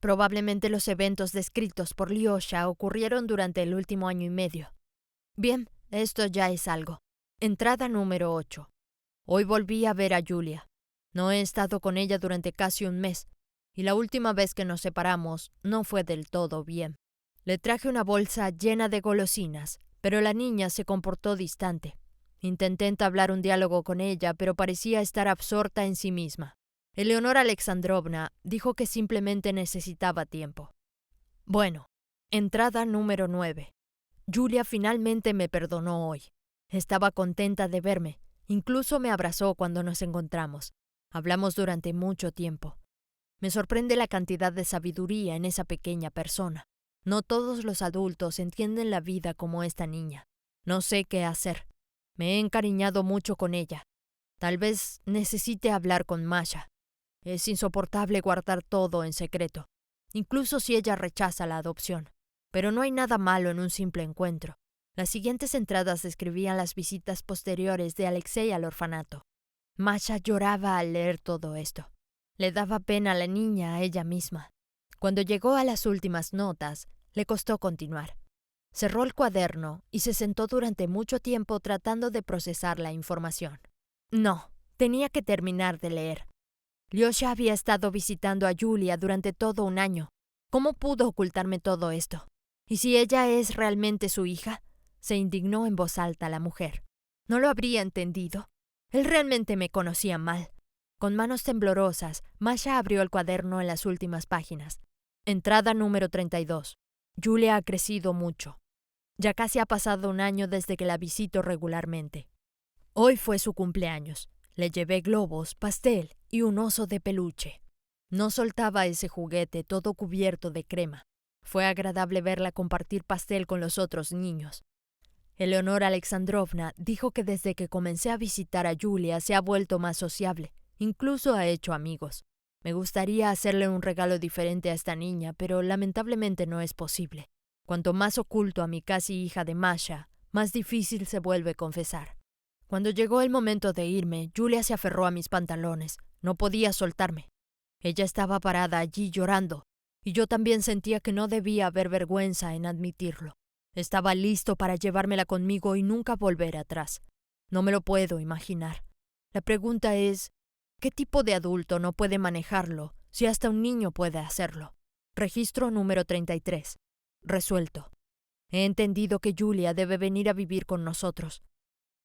Probablemente los eventos descritos por Lyosha ocurrieron durante el último año y medio. Bien, esto ya es algo. Entrada número 8. Hoy volví a ver a Julia. No he estado con ella durante casi un mes, y la última vez que nos separamos no fue del todo bien. Le traje una bolsa llena de golosinas, pero la niña se comportó distante. Intenté entablar un diálogo con ella, pero parecía estar absorta en sí misma. Eleonora Alexandrovna dijo que simplemente necesitaba tiempo. Bueno, entrada número 9. Julia finalmente me perdonó hoy. Estaba contenta de verme. Incluso me abrazó cuando nos encontramos. Hablamos durante mucho tiempo. Me sorprende la cantidad de sabiduría en esa pequeña persona. No todos los adultos entienden la vida como esta niña. No sé qué hacer. Me he encariñado mucho con ella. Tal vez necesite hablar con Masha. Es insoportable guardar todo en secreto, incluso si ella rechaza la adopción. Pero no hay nada malo en un simple encuentro. Las siguientes entradas describían las visitas posteriores de Alexei al orfanato. Masha lloraba al leer todo esto. Le daba pena a la niña a ella misma. Cuando llegó a las últimas notas, le costó continuar. Cerró el cuaderno y se sentó durante mucho tiempo tratando de procesar la información. No, tenía que terminar de leer. Lyosha había estado visitando a Julia durante todo un año. ¿Cómo pudo ocultarme todo esto? ¿Y si ella es realmente su hija? Se indignó en voz alta la mujer. ¿No lo habría entendido? Él realmente me conocía mal. Con manos temblorosas, Masha abrió el cuaderno en las últimas páginas. Entrada número 32. Julia ha crecido mucho. Ya casi ha pasado un año desde que la visito regularmente. Hoy fue su cumpleaños. Le llevé globos, pastel y un oso de peluche. No soltaba ese juguete todo cubierto de crema. Fue agradable verla compartir pastel con los otros niños. Eleonora Alexandrovna dijo que desde que comencé a visitar a Yulia se ha vuelto más sociable, incluso ha hecho amigos. Me gustaría hacerle un regalo diferente a esta niña, pero lamentablemente no es posible. Cuanto más oculto a mi casi hija de Masha, más difícil se vuelve confesar. Cuando llegó el momento de irme, Yulia se aferró a mis pantalones. No podía soltarme. Ella estaba parada allí llorando, y yo también sentía que no debía haber vergüenza en admitirlo. Estaba listo para llevármela conmigo y nunca volver atrás. No me lo puedo imaginar. La pregunta es, ¿qué tipo de adulto no puede manejarlo si hasta un niño puede hacerlo? Registro número 33. Resuelto. He entendido que Yulia debe venir a vivir con nosotros.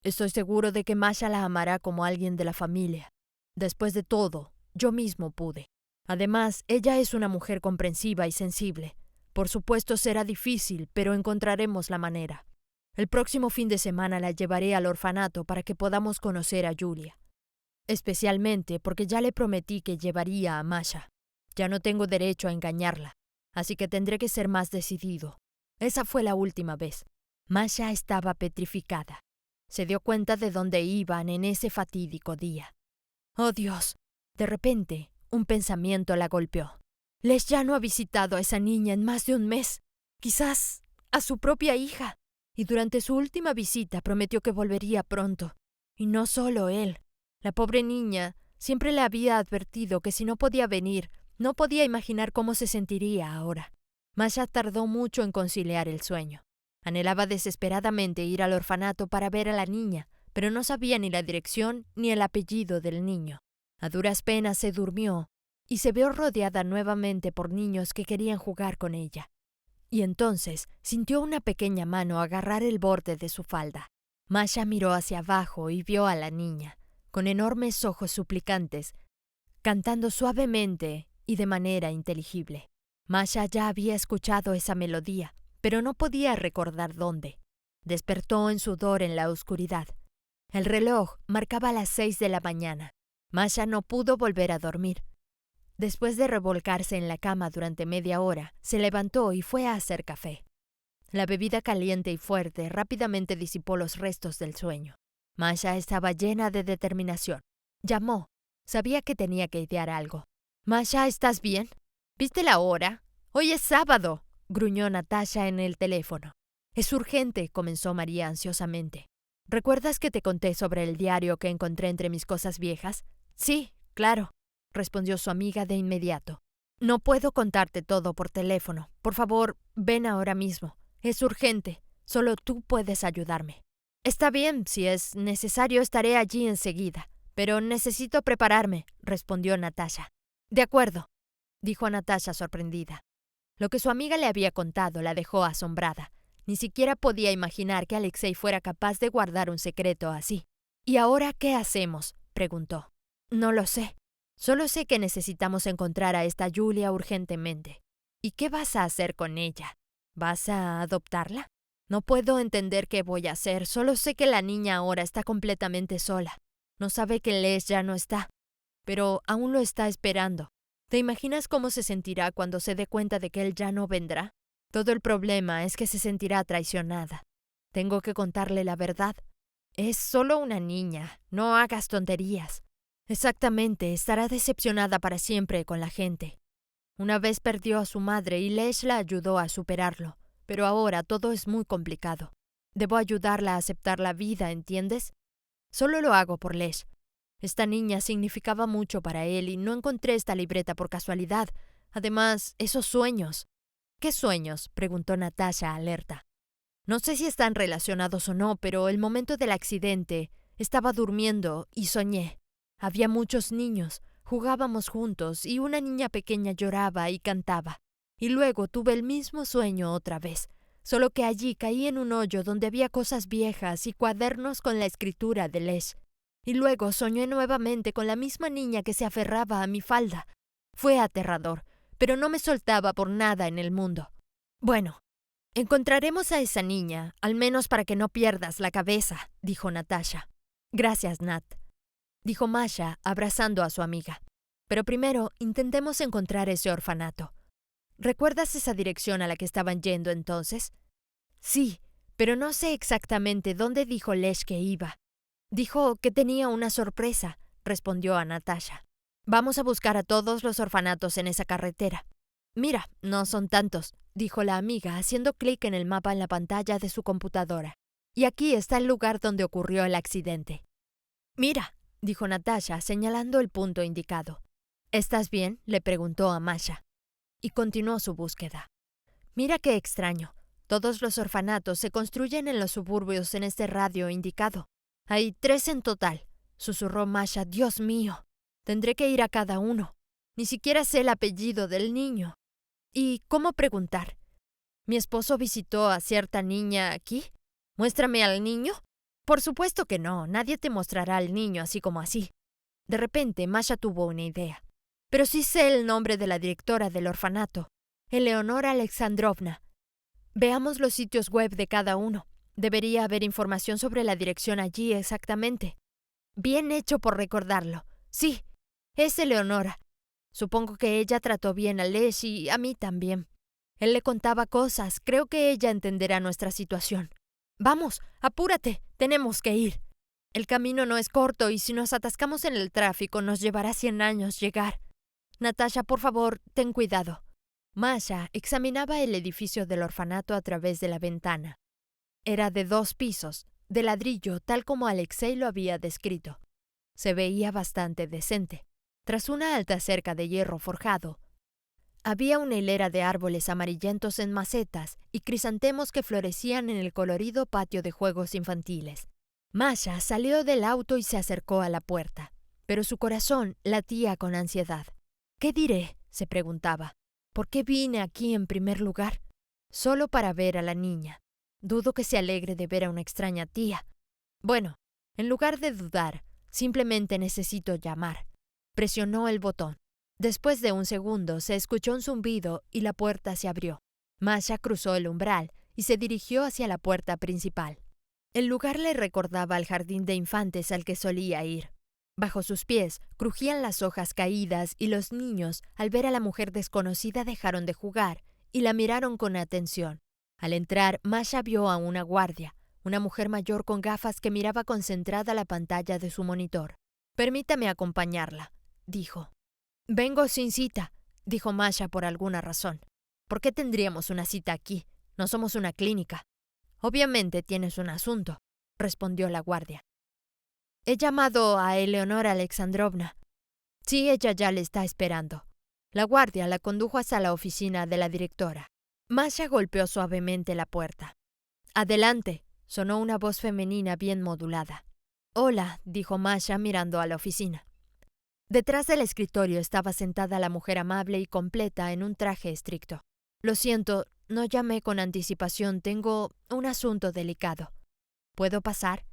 Estoy seguro de que Masha la amará como alguien de la familia. Después de todo, yo mismo pude. Además, ella es una mujer comprensiva y sensible. Por supuesto será difícil, pero encontraremos la manera. El próximo fin de semana la llevaré al orfanato para que podamos conocer a Yulia. Especialmente porque ya le prometí que llevaría a Masha. Ya no tengo derecho a engañarla, así que tendré que ser más decidido. Esa fue la última vez. Masha estaba petrificada. Se dio cuenta de dónde iban en ese fatídico día. ¡Oh, Dios! De repente, un pensamiento la golpeó. Les ya no ha visitado a esa niña en más de un mes. Quizás a su propia hija. Y durante su última visita prometió que volvería pronto. Y no solo él. La pobre niña siempre le había advertido que si no podía venir, no podía imaginar cómo se sentiría ahora. Masha tardó mucho en conciliar el sueño. Anhelaba desesperadamente ir al orfanato para ver a la niña, pero no sabía ni la dirección ni el apellido del niño. A duras penas se durmió y se vio rodeada nuevamente por niños que querían jugar con ella. Y entonces sintió una pequeña mano agarrar el borde de su falda. Masha miró hacia abajo y vio a la niña, con enormes ojos suplicantes, cantando suavemente y de manera inteligible. Masha ya había escuchado esa melodía, pero no podía recordar dónde. Despertó en sudor en la oscuridad. El reloj marcaba las 6 de la mañana. Masha no pudo volver a dormir. Después de revolcarse en la cama durante media hora, se levantó y fue a hacer café. La bebida caliente y fuerte rápidamente disipó los restos del sueño. Masha estaba llena de determinación. Llamó. Sabía que tenía que idear algo. «Masha, ¿estás bien? ¿Viste la hora? Hoy es sábado», gruñó Natasha en el teléfono. «Es urgente», comenzó María ansiosamente. «¿Recuerdas que te conté sobre el diario que encontré entre mis cosas viejas?» «Sí, claro», respondió su amiga de inmediato. «No puedo contarte todo por teléfono. Por favor, ven ahora mismo. Es urgente. Solo tú puedes ayudarme». «Está bien, si es necesario estaré allí enseguida. Pero necesito prepararme», respondió Natasha. «De acuerdo», dijo Natasha sorprendida. Lo que su amiga le había contado la dejó asombrada. Ni siquiera podía imaginar que Alexei fuera capaz de guardar un secreto así. «¿Y ahora qué hacemos?», preguntó. «No lo sé. Solo sé que necesitamos encontrar a esta Yulia urgentemente. ¿Y qué vas a hacer con ella? ¿Vas a adoptarla? No puedo entender qué voy a hacer. Solo sé que la niña ahora está completamente sola. No sabe que Les ya no está, pero aún lo está esperando. ¿Te imaginas cómo se sentirá cuando se dé cuenta de que él ya no vendrá? Todo el problema es que se sentirá traicionada. Tengo que contarle la verdad. Es solo una niña. No hagas tonterías». «Exactamente, estará decepcionada para siempre con la gente. Una vez perdió a su madre y Lesh la ayudó a superarlo, pero ahora todo es muy complicado. Debo ayudarla a aceptar la vida, ¿entiendes? Solo lo hago por Lesh. Esta niña significaba mucho para él y no encontré esta libreta por casualidad. Además, esos sueños». «¿Qué sueños?», preguntó Natasha alerta. «No sé si están relacionados o no, pero el momento del accidente estaba durmiendo y soñé. Había muchos niños, jugábamos juntos y una niña pequeña lloraba y cantaba. Y luego tuve el mismo sueño otra vez, solo que allí caí en un hoyo donde había cosas viejas y cuadernos con la escritura de Lesh. Y luego soñé nuevamente con la misma niña que se aferraba a mi falda. Fue aterrador, pero no me soltaba por nada en el mundo. Bueno, encontraremos a esa niña, al menos para que no pierdas la cabeza», dijo Natasha. «Gracias, Nat», dijo Masha, abrazando a su amiga. «Pero primero intentemos encontrar ese orfanato. ¿Recuerdas esa dirección a la que estaban yendo entonces?» «Sí, Pero no sé exactamente dónde dijo Lesh que iba. Dijo que tenía una sorpresa, respondió a Natasha. Vamos a buscar a todos los orfanatos en esa carretera. Mira, no son tantos, dijo la amiga, haciendo clic en el mapa en la pantalla de su computadora. Y aquí está el lugar donde ocurrió el accidente. Mira, dijo Natasha, señalando el punto indicado. ¿Estás bien?, le preguntó a Masha. Y continuó su búsqueda. Mira qué extraño. Todos los orfanatos se construyen en los suburbios en este radio indicado. Hay 3 en total, susurró Masha. Dios mío, tendré que ir a cada uno. Ni siquiera sé el apellido del niño. ¿Y cómo preguntar? ¿Mi esposo visitó a cierta niña aquí? ¿Muéstrame al niño? Por supuesto que no, nadie te mostrará al niño así como así. De repente, Masha tuvo una idea. Pero sí sé el nombre de la directora del orfanato, Eleonora Alexandrovna. Veamos los sitios web de cada uno. Debería haber información sobre la dirección allí exactamente. Bien hecho por recordarlo. Sí, es Eleonora. Supongo que ella trató bien a Lesh y a mí también. Él le contaba cosas, creo que ella entenderá nuestra situación. Vamos, apúrate, tenemos que ir. El camino no es corto y si nos atascamos en el tráfico nos llevará 100 años llegar. Natasha, por favor, ten cuidado. Masha examinaba el edificio del orfanato a través de la ventana. Era de 2 pisos, de ladrillo, tal como Alexei lo había descrito. Se veía bastante decente. Tras una alta cerca de hierro forjado, había una hilera de árboles amarillentos en macetas y crisantemos que florecían en el colorido patio de juegos infantiles. Masha salió del auto y se acercó a la puerta, pero su corazón latía con ansiedad. ¿Qué diré?, se preguntaba. ¿Por qué vine aquí en primer lugar? Solo para ver a la niña. Dudo que se alegre de ver a una extraña tía. Bueno, en lugar de dudar, simplemente necesito llamar. Presionó el botón. Después de un segundo se escuchó un zumbido y la puerta se abrió. Masha cruzó el umbral y se dirigió hacia la puerta principal. El lugar le recordaba al jardín de infantes al que solía ir. Bajo sus pies crujían las hojas caídas y los niños, al ver a la mujer desconocida, dejaron de jugar y la miraron con atención. Al entrar, Masha vio a una guardia, una mujer mayor con gafas que miraba concentrada la pantalla de su monitor. «Permítame acompañarla», dijo. «Vengo sin cita», dijo Masha por alguna razón. «¿Por qué tendríamos una cita aquí? No somos una clínica». «Obviamente tienes un asunto», respondió la guardia. «He llamado a Eleonora Alexandrovna». «Sí, ella ya le está esperando». La guardia la condujo hasta la oficina de la directora. Masha golpeó suavemente la puerta. «Adelante», sonó una voz femenina bien modulada. «Hola», dijo Masha mirando a la oficina. Detrás del escritorio estaba sentada la mujer amable y completa en un traje estricto. «Lo siento, no llamé con anticipación, tengo un asunto delicado». «¿Puedo pasar?»,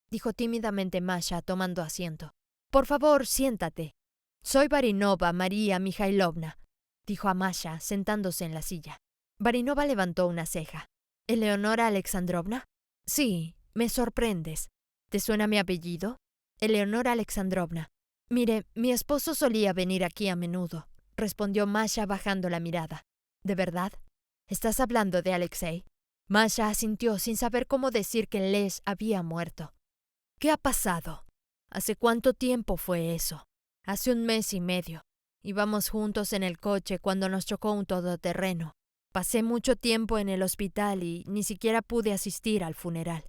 dijo tímidamente Masha tomando asiento. «Por favor, siéntate». «Soy Barinova María Mikhailovna», dijo a Masha sentándose en la silla. Barinova levantó una ceja. «¿Eleonora Alexandrovna?» «Sí, me sorprendes. ¿Te suena mi apellido?» «Eleonora Alexandrovna». «Mire, mi esposo solía venir aquí a menudo», respondió Masha bajando la mirada. «¿De verdad? ¿Estás hablando de Alexei?» Masha asintió sin saber cómo decir que Lesh había muerto. «¿Qué ha pasado? ¿Hace cuánto tiempo fue eso?» «Hace 1 mes y medio. Íbamos juntos en el coche cuando nos chocó un todoterreno. Pasé mucho tiempo en el hospital y ni siquiera pude asistir al funeral.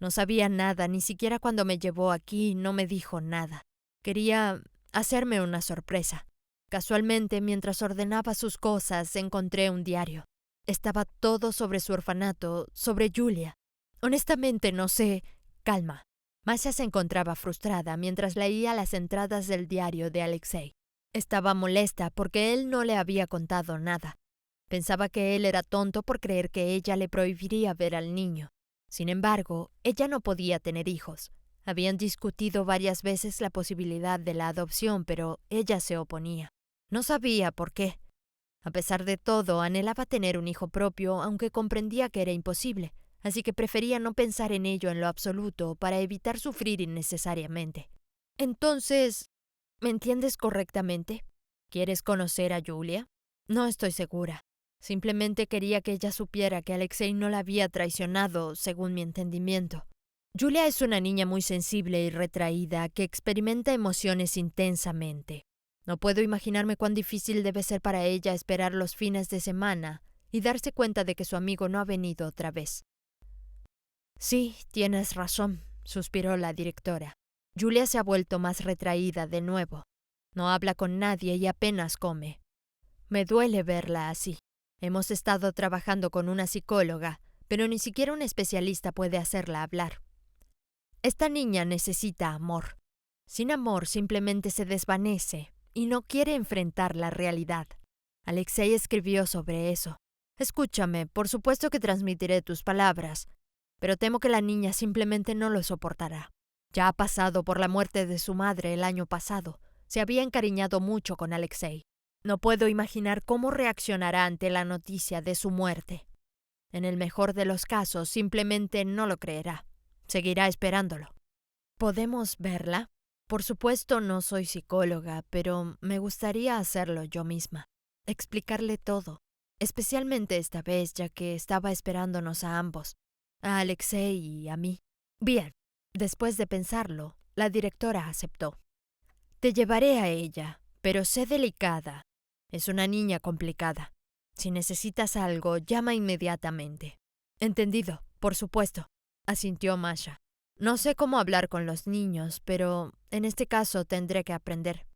No sabía nada, ni siquiera cuando me llevó aquí no me dijo nada. Quería hacerme una sorpresa. Casualmente, mientras ordenaba sus cosas, encontré un diario. Estaba todo sobre su orfanato, sobre Julia. Honestamente no sé. Calma». Masha se encontraba frustrada mientras leía las entradas del diario de Alexei. Estaba molesta porque él no le había contado nada. Pensaba que él era tonto por creer que ella le prohibiría ver al niño. Sin embargo, ella no podía tener hijos. Habían discutido varias veces la posibilidad de la adopción, pero ella se oponía. No sabía por qué. A pesar de todo, anhelaba tener un hijo propio, aunque comprendía que era imposible, así que prefería no pensar en ello en lo absoluto para evitar sufrir innecesariamente. «Entonces, ¿me entiendes correctamente? ¿Quieres conocer a Julia?» «No estoy segura. Simplemente quería que ella supiera que Alexei no la había traicionado, según mi entendimiento. Julia es una niña muy sensible y retraída que experimenta emociones intensamente. No puedo imaginarme cuán difícil debe ser para ella esperar los fines de semana y darse cuenta de que su amigo no ha venido otra vez. Sí, tienes razón, suspiró la directora. Julia se ha vuelto más retraída de nuevo. No habla con nadie y apenas come. Me duele verla así. Hemos estado trabajando con una psicóloga, pero ni siquiera un especialista puede hacerla hablar. Esta niña necesita amor. Sin amor simplemente se desvanece y no quiere enfrentar la realidad. Alexei escribió sobre eso. Escúchame, por supuesto que transmitiré tus palabras, pero temo que la niña simplemente no lo soportará. Ya ha pasado por la muerte de su madre el año pasado. Se había encariñado mucho con Alexei. No puedo imaginar cómo reaccionará ante la noticia de su muerte. En el mejor de los casos, simplemente no lo creerá. Seguirá esperándolo. ¿Podemos verla? Por supuesto, no soy psicóloga, pero me gustaría hacerlo yo misma. Explicarle todo, especialmente esta vez, ya que estaba esperándonos a ambos, a Alexei y a mí. Bien, después de pensarlo, la directora aceptó. Te llevaré a ella, pero sé delicada. Es una niña complicada. Si necesitas algo, llama inmediatamente. Entendido, por supuesto, asintió Masha. No sé cómo hablar con los niños, pero en este caso tendré que aprender.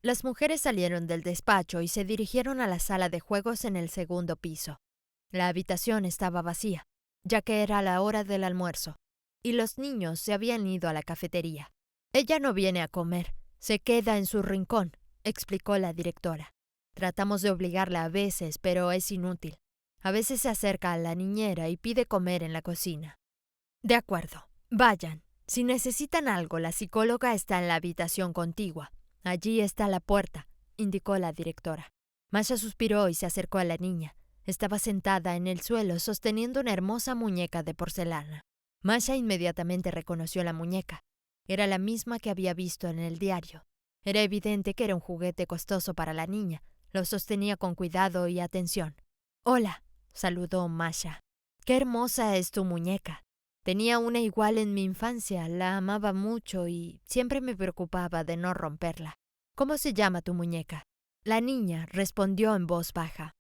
Las mujeres salieron del despacho y se dirigieron a la sala de juegos en el segundo piso. La habitación estaba vacía, ya que era la hora del almuerzo, y los niños se habían ido a la cafetería. Ella no viene a comer, se queda en su rincón, explicó la directora. Tratamos de obligarla a veces, pero es inútil. A veces se acerca a la niñera y pide comer en la cocina. De acuerdo, vayan. Si necesitan algo, la psicóloga está en la habitación contigua. Allí está la puerta, indicó la directora. Masha suspiró y se acercó a la niña. Estaba sentada en el suelo sosteniendo una hermosa muñeca de porcelana. Masha inmediatamente reconoció la muñeca. Era la misma que había visto en el diario. Era evidente que era un juguete costoso para la niña. Lo sostenía con cuidado y atención. Hola, saludó Masha. Qué hermosa es tu muñeca. Tenía una igual en mi infancia, la amaba mucho y siempre me preocupaba de no romperla. ¿Cómo se llama tu muñeca? La niña respondió en voz baja.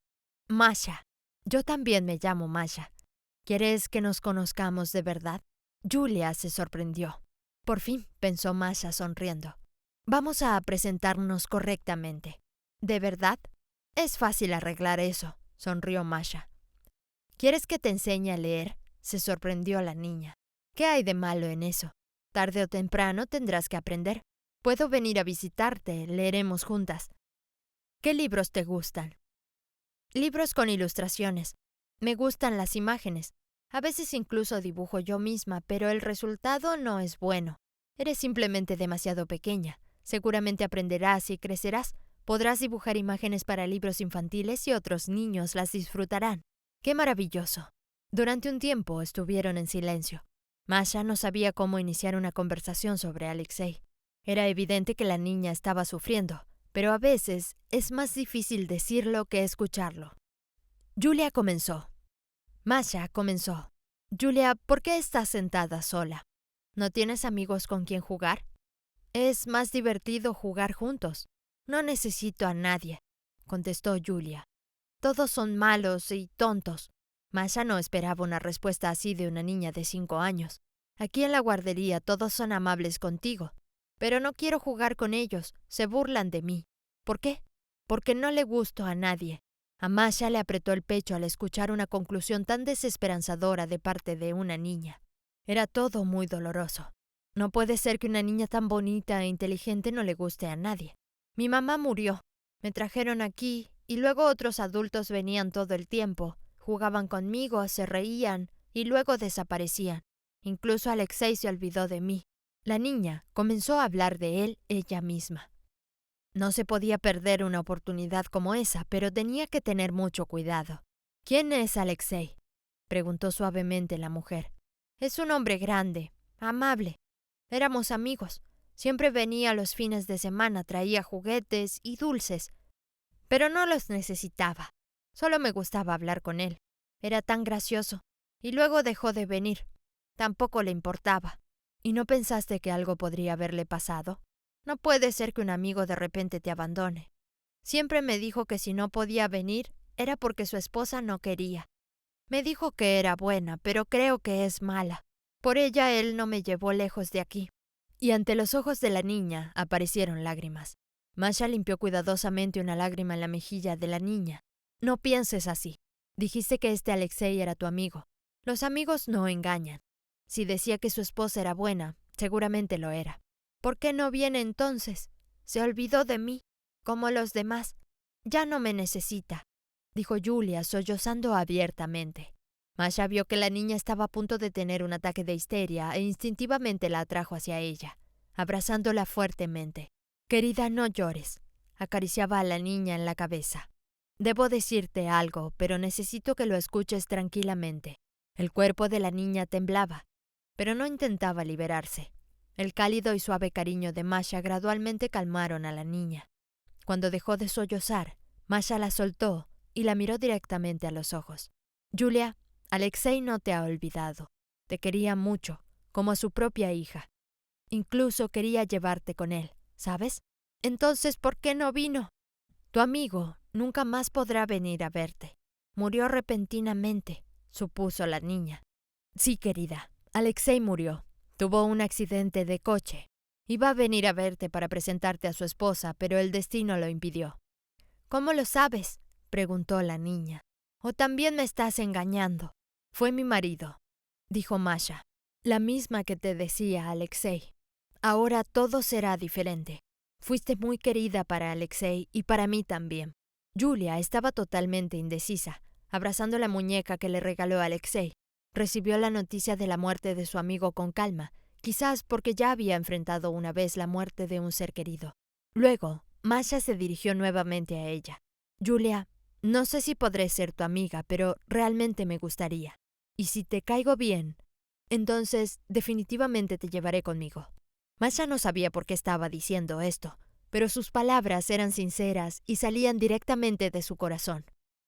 Masha. Yo también me llamo Masha. ¿Quieres que nos conozcamos de verdad? Julia se sorprendió. Por fin, pensó Masha sonriendo. Vamos a presentarnos correctamente. ¿De verdad? Es fácil arreglar eso, sonrió Masha. ¿Quieres que te enseñe a leer? Se sorprendió la niña. ¿Qué hay de malo en eso? Tarde o temprano tendrás que aprender. Puedo venir a visitarte, leeremos juntas. ¿Qué libros te gustan? Libros con ilustraciones. Me gustan las imágenes. A veces incluso dibujo yo misma, pero el resultado no es bueno. Eres simplemente demasiado pequeña. Seguramente aprenderás y crecerás. Podrás dibujar imágenes para libros infantiles y otros niños las disfrutarán. ¡Qué maravilloso! Durante un tiempo estuvieron en silencio. Masha no sabía cómo iniciar una conversación sobre Alexei. Era evidente que la niña estaba sufriendo, pero a veces es más difícil decirlo que escucharlo. Julia comenzó. Masha comenzó. Julia, ¿por qué estás sentada sola? ¿No tienes amigos con quien jugar? Es más divertido jugar juntos. No necesito a nadie, contestó Julia. Todos son malos y tontos. Masha no esperaba una respuesta así de una niña de 5 años. Aquí en la guardería todos son amables contigo, pero no quiero jugar con ellos, se burlan de mí. ¿Por qué? Porque no le gusto a nadie. A Masha le apretó el pecho al escuchar una conclusión tan desesperanzadora de parte de una niña. Era todo muy doloroso. No puede ser que una niña tan bonita e inteligente no le guste a nadie. Mi mamá murió. Me trajeron aquí y luego otros adultos venían todo el tiempo. Jugaban conmigo, se reían y luego desaparecían. Incluso Alexei se olvidó de mí. La niña comenzó a hablar de él ella misma. No se podía perder una oportunidad como esa, pero tenía que tener mucho cuidado. ¿Quién es Alexei?, preguntó suavemente la mujer. Es un hombre grande, amable. Éramos amigos. Siempre venía los fines de semana, traía juguetes y dulces, pero no los necesitaba. Solo me gustaba hablar con él. Era tan gracioso. Y luego dejó de venir. Tampoco le importaba. ¿Y no pensaste que algo podría haberle pasado? No puede ser que un amigo de repente te abandone. Siempre me dijo que si no podía venir era porque su esposa no quería. Me dijo que era buena, pero creo que es mala. Por ella él no me llevó lejos de aquí. Y ante los ojos de la niña aparecieron lágrimas. Masha limpió cuidadosamente una lágrima en la mejilla de la niña. No pienses así. Dijiste que este Alexei era tu amigo. Los amigos no engañan. Si decía que su esposa era buena, seguramente lo era. ¿Por qué no viene entonces? Se olvidó de mí, como los demás. Ya no me necesita, dijo Julia, sollozando abiertamente. Masha vio que la niña estaba a punto de tener un ataque de histeria e instintivamente la atrajo hacia ella, abrazándola fuertemente. Querida, no llores. Acariciaba a la niña en la cabeza. Debo decirte algo, pero necesito que lo escuches tranquilamente. El cuerpo de la niña temblaba, pero no intentaba liberarse. El cálido y suave cariño de Masha gradualmente calmaron a la niña. Cuando dejó de sollozar, Masha la soltó y la miró directamente a los ojos. Julia, Alexei no te ha olvidado. Te quería mucho, como a su propia hija. Incluso quería llevarte con él, ¿sabes? Entonces, ¿por qué no vino? Tu amigo nunca más podrá venir a verte. Murió repentinamente, supuso la niña. Sí, querida, Alexei murió. Tuvo un accidente de coche. Iba a venir a verte para presentarte a su esposa, pero el destino lo impidió. ¿Cómo lo sabes?, preguntó la niña. ¿O también me estás engañando? Fue mi marido, dijo Masha, la misma que te decía Alexei. Ahora todo será diferente. Fuiste muy querida para Alexei y para mí también. Julia estaba totalmente indecisa, abrazando la muñeca que le regaló Alexei. Recibió la noticia de la muerte de su amigo con calma, quizás porque ya había enfrentado una vez la muerte de un ser querido. Luego, Masha se dirigió nuevamente a ella. Julia, no sé si podré ser tu amiga, pero realmente me gustaría. Y si te caigo bien, entonces definitivamente te llevaré conmigo. Masha no sabía por qué estaba diciendo esto, pero sus palabras eran sinceras y salían directamente de su corazón.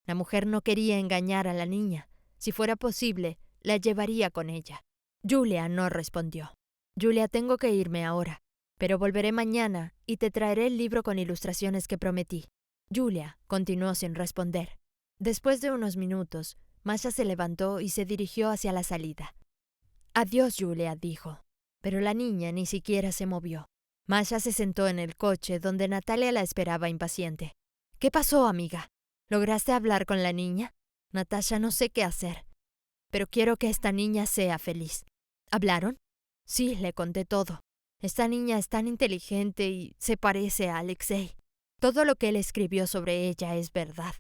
La mujer no quería engañar a la niña. Si fuera posible, la llevaría con ella. Julia no respondió. Julia, tengo que irme ahora, pero volveré mañana y te traeré el libro con ilustraciones que prometí. Julia continuó sin responder. Después de unos minutos, Masha se levantó y se dirigió hacia la salida. Adiós, Julia, dijo. Pero la niña ni siquiera se movió. Masha se sentó en el coche donde Natalia la esperaba impaciente. ¿Qué pasó, amiga? ¿Lograste hablar con la niña? Natasha, no sé qué hacer, pero quiero que esta niña sea feliz. ¿Hablaron? Sí, le conté todo. Esta niña es tan inteligente y se parece a Alexei. Todo lo que él escribió sobre ella es verdad.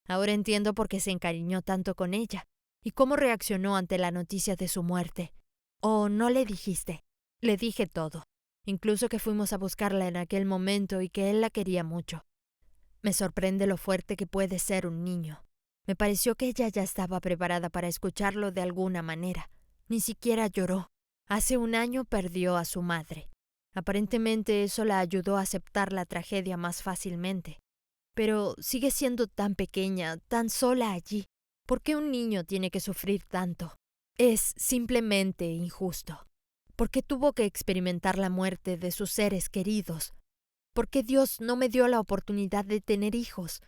Ahora entiendo por qué se encariñó tanto con ella y cómo reaccionó ante la noticia de su muerte. ¿O no le dijiste? Le dije todo, incluso que fuimos a buscarla en aquel momento y que él la quería mucho. Me sorprende lo fuerte que puede ser un niño. Me pareció que ella ya estaba preparada para escucharlo de alguna manera. Ni siquiera lloró. Hace un año perdió a su madre. Aparentemente eso la ayudó a aceptar la tragedia más fácilmente. Pero sigue siendo tan pequeña, tan sola allí. ¿Por qué un niño tiene que sufrir tanto? Es simplemente injusto. ¿Por qué tuvo que experimentar la muerte de sus seres queridos? ¿Por qué Dios no me dio la oportunidad de tener hijos?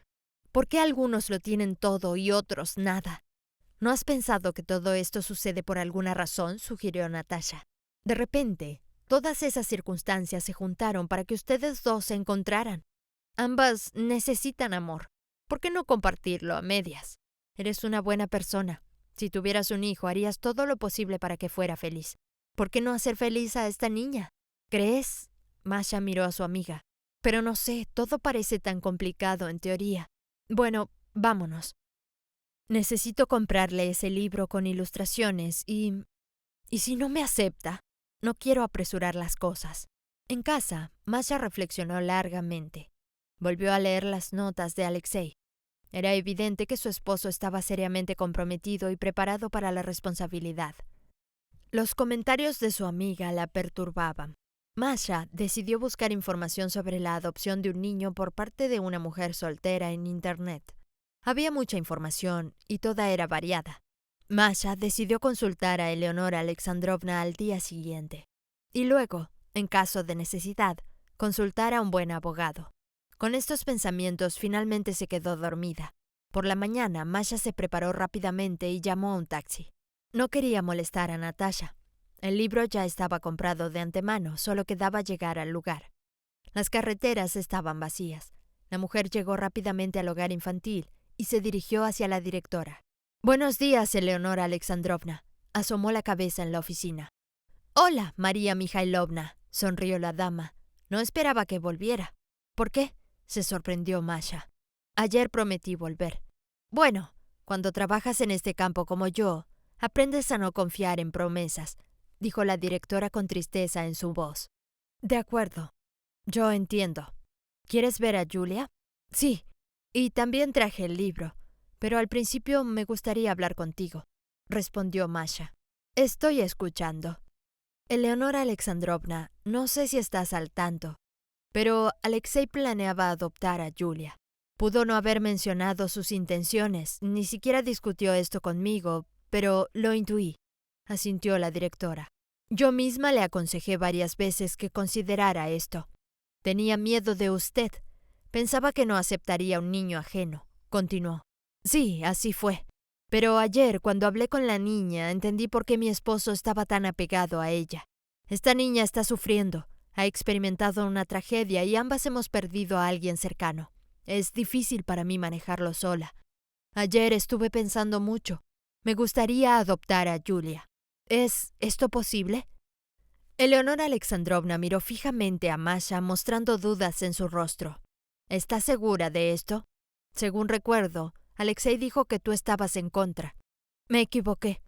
¿Por qué algunos lo tienen todo y otros nada? ¿No has pensado que todo esto sucede por alguna razón?, sugirió Natasha. De repente, todas esas circunstancias se juntaron para que ustedes dos se encontraran. Ambas necesitan amor. ¿Por qué no compartirlo a medias? Eres una buena persona. Si tuvieras un hijo, harías todo lo posible para que fuera feliz. ¿Por qué no hacer feliz a esta niña? ¿Crees? Masha miró a su amiga. Pero no sé, todo parece tan complicado en teoría. Bueno, vámonos. Necesito comprarle ese libro con ilustraciones y si no me acepta, no quiero apresurar las cosas. En casa, Masha reflexionó largamente. Volvió a leer las notas de Alexei. Era evidente que su esposo estaba seriamente comprometido y preparado para la responsabilidad. Los comentarios de su amiga la perturbaban. Masha decidió buscar información sobre la adopción de un niño por parte de una mujer soltera en Internet. Había mucha información y toda era variada. Masha decidió consultar a Eleonora Alexandrovna al día siguiente y luego, en caso de necesidad, consultar a un buen abogado. Con estos pensamientos finalmente se quedó dormida. Por la mañana, Masha se preparó rápidamente y llamó a un taxi. No quería molestar a Natasha. El libro ya estaba comprado de antemano, solo quedaba llegar al lugar. Las carreteras estaban vacías. La mujer llegó rápidamente al hogar infantil y se dirigió hacia la directora. «Buenos días, Eleonora Alexandrovna», asomó la cabeza en la oficina. «Hola, María Mijailovna», sonrió la dama. «No esperaba que volviera». «¿Por qué?», se sorprendió Masha. «Ayer prometí volver». «Bueno, cuando trabajas en este campo como yo, aprendes a no confiar en promesas», dijo la directora con tristeza en su voz. «De acuerdo. Yo entiendo. ¿Quieres ver a Julia?» «Sí, y también traje el libro, pero al principio me gustaría hablar contigo», respondió Masha. «Estoy escuchando». «Eleonora Alexandrovna, no sé si estás al tanto, pero Alexei planeaba adoptar a Julia. Pudo no haber mencionado sus intenciones, ni siquiera discutió esto conmigo, pero lo intuí», asintió la directora. «Yo misma le aconsejé varias veces que considerara esto. Tenía miedo de usted. Pensaba que no aceptaría un niño ajeno», continuó. «Sí, así fue. Pero ayer, cuando hablé con la niña, entendí por qué mi esposo estaba tan apegado a ella. Esta niña está sufriendo, ha experimentado una tragedia y ambas hemos perdido a alguien cercano. Es difícil para mí manejarlo sola. Ayer estuve pensando mucho. Me gustaría adoptar a Julia. ¿Es esto posible?» Eleonora Alexandrovna miró fijamente a Masha, mostrando dudas en su rostro. «¿Estás segura de esto? Según recuerdo, Alexei dijo que tú estabas en contra». «Me equivoqué.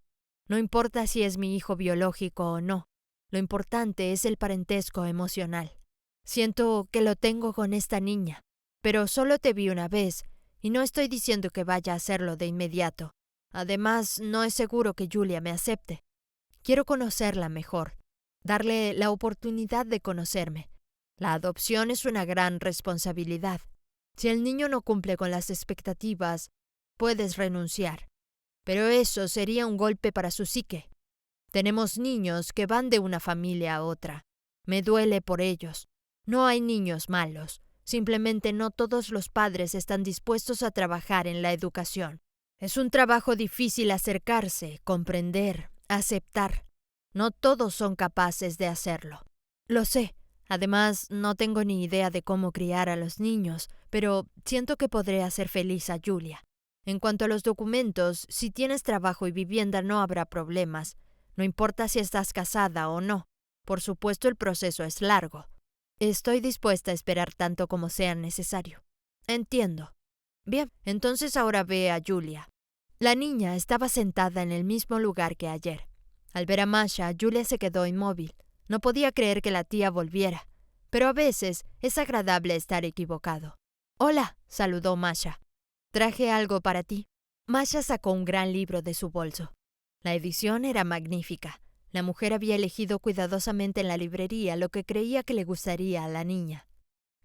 No importa si es mi hijo biológico o no. Lo importante es el parentesco emocional. Siento que lo tengo con esta niña, pero solo te vi una vez y no estoy diciendo que vaya a hacerlo de inmediato. Además, no es seguro que Julia me acepte. Quiero conocerla mejor, darle la oportunidad de conocerme. La adopción es una gran responsabilidad. Si el niño no cumple con las expectativas, puedes renunciar. Pero eso sería un golpe para su psique. Tenemos niños que van de una familia a otra. Me duele por ellos. No hay niños malos. Simplemente no todos los padres están dispuestos a trabajar en la educación. Es un trabajo difícil acercarse, comprender, aceptar. No todos son capaces de hacerlo. Lo sé. Además, no tengo ni idea de cómo criar a los niños, pero siento que podré hacer feliz a Julia. En cuanto a los documentos, si tienes trabajo y vivienda no habrá problemas. No importa si estás casada o no. Por supuesto, el proceso es largo. Estoy dispuesta a esperar tanto como sea necesario». «Entiendo. Bien, entonces ahora ve a Julia». La niña estaba sentada en el mismo lugar que ayer. Al ver a Masha, Julia se quedó inmóvil. No podía creer que la tía volviera, pero a veces es agradable estar equivocado. «Hola», saludó Masha. «Traje algo para ti». Masha sacó un gran libro de su bolso. La edición era magnífica. La mujer había elegido cuidadosamente en la librería lo que creía que le gustaría a la niña.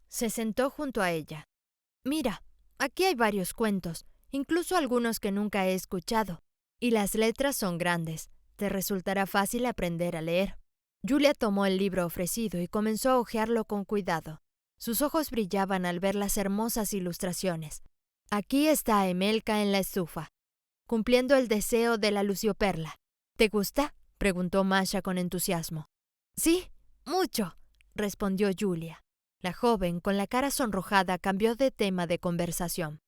Se sentó junto a ella. «Mira, aquí hay varios cuentos, incluso algunos que nunca he escuchado. Y las letras son grandes. Te resultará fácil aprender a leer». Julia tomó el libro ofrecido y comenzó a hojearlo con cuidado. Sus ojos brillaban al ver las hermosas ilustraciones. «Aquí está Emelka en la estufa, cumpliendo el deseo de la Lucioperla. ¿Te gusta?», preguntó Masha con entusiasmo. «Sí, mucho», respondió Julia. La joven, con la cara sonrojada, cambió de tema de conversación.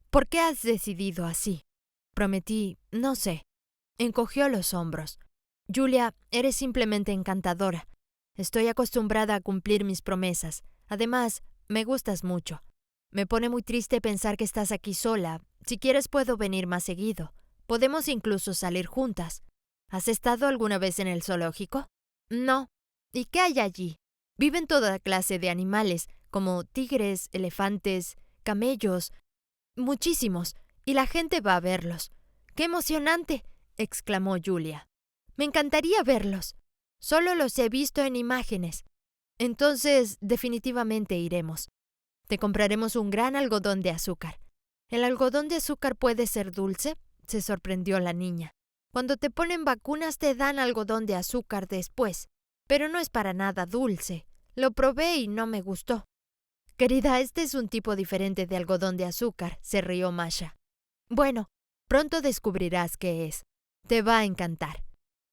«¿Por qué has decidido así?». «Prometí, no sé». Encogió los hombros. «Julia, eres simplemente encantadora. Estoy acostumbrada a cumplir mis promesas. Además, me gustas mucho. Me pone muy triste pensar que estás aquí sola. Si quieres puedo venir más seguido. Podemos incluso salir juntas. ¿Has estado alguna vez en el zoológico?». «No». «¿Y qué hay allí?». «Viven toda clase de animales, como tigres, elefantes, camellos, muchísimos, y la gente va a verlos». «¡Qué emocionante!», exclamó Julia. «Me encantaría verlos. Solo los he visto en imágenes». «Entonces, definitivamente iremos. Te compraremos un gran algodón de azúcar. ¿El algodón de azúcar puede ser dulce?, se sorprendió la niña. Cuando te ponen vacunas te dan algodón de azúcar después, pero no es para nada dulce. Lo probé y no me gustó. Querida, este es un tipo diferente de algodón de azúcar, se rió Masha. Bueno, pronto descubrirás qué es. Te va a encantar.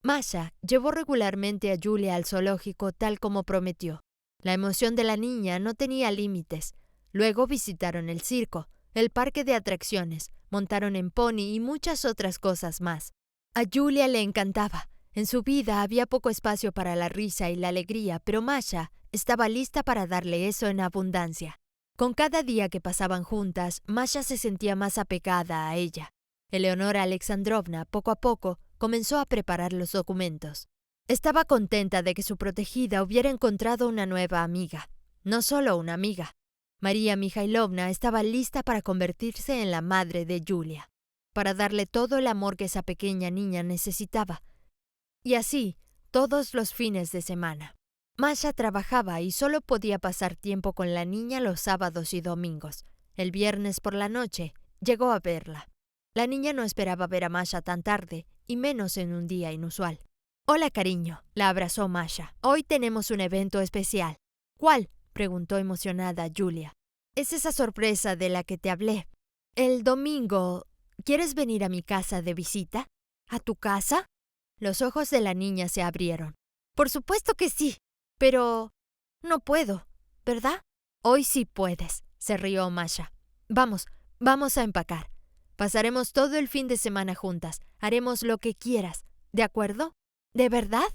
Masha llevó regularmente a Julia al zoológico tal como prometió. La emoción de la niña no tenía límites. Luego visitaron el circo, el parque de atracciones, montaron en pony y muchas otras cosas más. A Julia le encantaba. En su vida había poco espacio para la risa y la alegría, pero Masha estaba lista para darle eso en abundancia. Con cada día que pasaban juntas, Masha se sentía más apegada a ella. Eleonora Alexandrovna, poco a poco, comenzó a preparar los documentos. Estaba contenta de que su protegida hubiera encontrado una nueva amiga. No solo una amiga. María Mikhailovna estaba lista para convertirse en la madre de Julia, para darle todo el amor que esa pequeña niña necesitaba. Y así, todos los fines de semana. Masha trabajaba y solo podía pasar tiempo con la niña los sábados y domingos. El viernes por la noche llegó a verla. La niña no esperaba ver a Masha tan tarde, y menos en un día inusual. «Hola, cariño», la abrazó Masha. «Hoy tenemos un evento especial». «¿Cuál?», preguntó emocionada Julia. «Es esa sorpresa de la que te hablé. El domingo, ¿quieres venir a mi casa de visita?» «¿A tu casa?». Los ojos de la niña se abrieron. «Por supuesto que sí, pero no puedo, ¿verdad?». «Hoy sí puedes», se rió Masha. «Vamos a empacar. Pasaremos todo el fin de semana juntas. Haremos lo que quieras. ¿De acuerdo?». «¿De verdad?».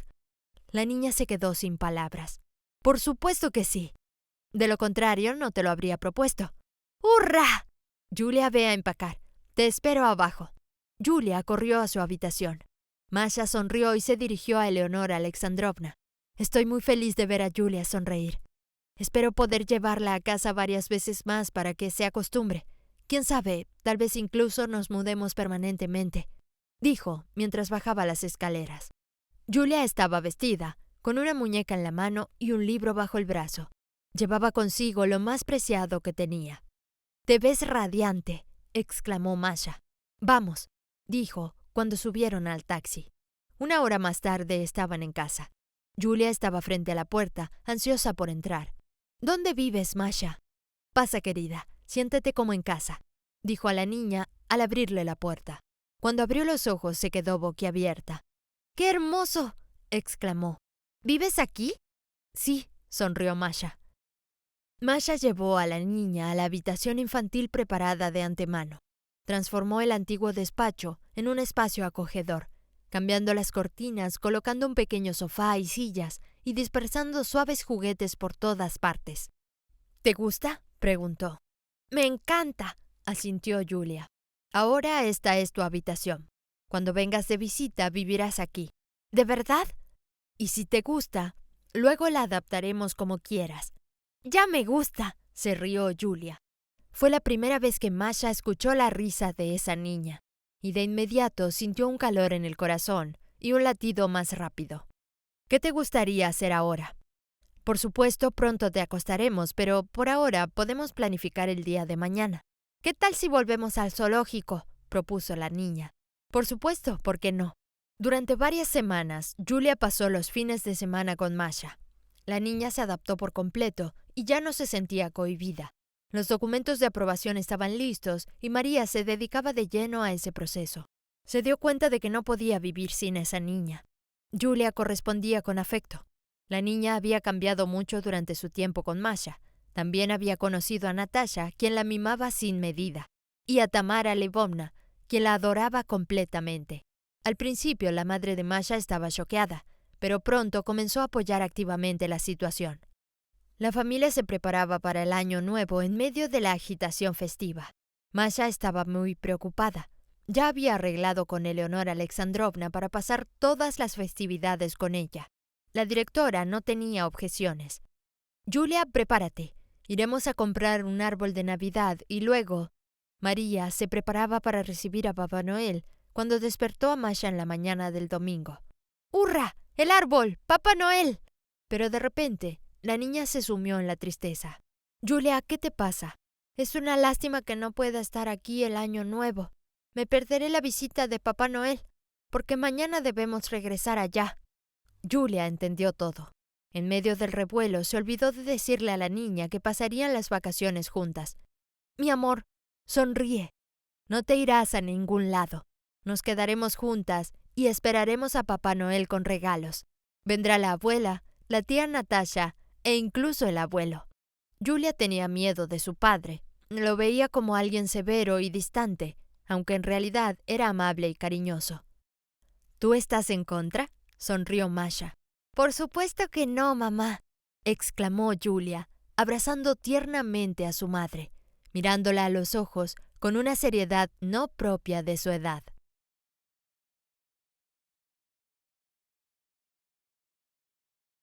La niña se quedó sin palabras. «Por supuesto que sí. De lo contrario, no te lo habría propuesto». «¡Hurra!». «Julia, ve a empacar. Te espero abajo». Julia corrió a su habitación. Masha sonrió y se dirigió a Eleonora Alexandrovna. «Estoy muy feliz de ver a Julia sonreír. Espero poder llevarla a casa varias veces más para que se acostumbre. Quién sabe, tal vez incluso nos mudemos permanentemente», dijo mientras bajaba las escaleras. Julia estaba vestida, con una muñeca en la mano y un libro bajo el brazo. Llevaba consigo lo más preciado que tenía. «Te ves radiante», exclamó Masha. «Vamos», dijo cuando subieron al taxi. Una hora más tarde estaban en casa. Julia estaba frente a la puerta, ansiosa por entrar. «¿Dónde vives, Masha?». «Pasa, querida, siéntete como en casa», dijo a la niña al abrirle la puerta. Cuando abrió los ojos se quedó boquiabierta. «¡Qué hermoso!», exclamó. «¿Vives aquí?». «Sí», sonrió Masha. Masha llevó a la niña a la habitación infantil preparada de antemano. Transformó el antiguo despacho en un espacio acogedor, cambiando las cortinas, colocando un pequeño sofá y sillas y dispersando suaves juguetes por todas partes. «¿Te gusta?», preguntó. «Me encanta», asintió Julia. «Ahora esta es tu habitación. Cuando vengas de visita vivirás aquí». «¿De verdad?». «Y si te gusta, luego la adaptaremos como quieras». «Ya me gusta», se rió Julia. Fue la primera vez que Masha escuchó la risa de esa niña, y de inmediato sintió un calor en el corazón y un latido más rápido. «¿Qué te gustaría hacer ahora?». «Por supuesto, pronto te acostaremos, pero por ahora podemos planificar el día de mañana». «¿Qué tal si volvemos al zoológico?», propuso la niña. «Por supuesto, ¿por qué no?». Durante varias semanas, Julia pasó los fines de semana con Masha. La niña se adaptó por completo y ya no se sentía cohibida. Los documentos de aprobación estaban listos y María se dedicaba de lleno a ese proceso. Se dio cuenta de que no podía vivir sin esa niña. Julia correspondía con afecto. La niña había cambiado mucho durante su tiempo con Masha. También había conocido a Natasha, quien la mimaba sin medida, y a Tamara Lvovna, quien la adoraba completamente. Al principio la madre de Masha estaba choqueada, pero pronto comenzó a apoyar activamente la situación. La familia se preparaba para el año nuevo en medio de la agitación festiva. Masha estaba muy preocupada. Ya había arreglado con Eleonora Alexandrovna para pasar todas las festividades con ella. La directora no tenía objeciones. «Julia, prepárate. Iremos a comprar un árbol de Navidad y luego…». María se preparaba para recibir a Papá Noel cuando despertó a Masha en la mañana del domingo. «¡Hurra! ¡El árbol! ¡Papá Noel!». Pero de repente, la niña se sumió en la tristeza. «Julia, ¿qué te pasa?». Es una lástima que no pueda estar aquí el año nuevo. Me perderé la visita de Papá Noel, porque mañana debemos regresar allá. Julia entendió todo. En medio del revuelo se olvidó de decirle a la niña que pasarían las vacaciones juntas. Mi amor, sonríe. No te irás a ningún lado. Nos quedaremos juntas y esperaremos a Papá Noel con regalos. Vendrá la abuela, la tía Natasha e incluso el abuelo. Julia tenía miedo de su padre. Lo veía como alguien severo y distante, aunque en realidad era amable y cariñoso. ¿Tú estás en contra?, sonrió Masha. Por supuesto que no, mamá, exclamó Julia, abrazando tiernamente a su madre, mirándola a los ojos con una seriedad no propia de su edad.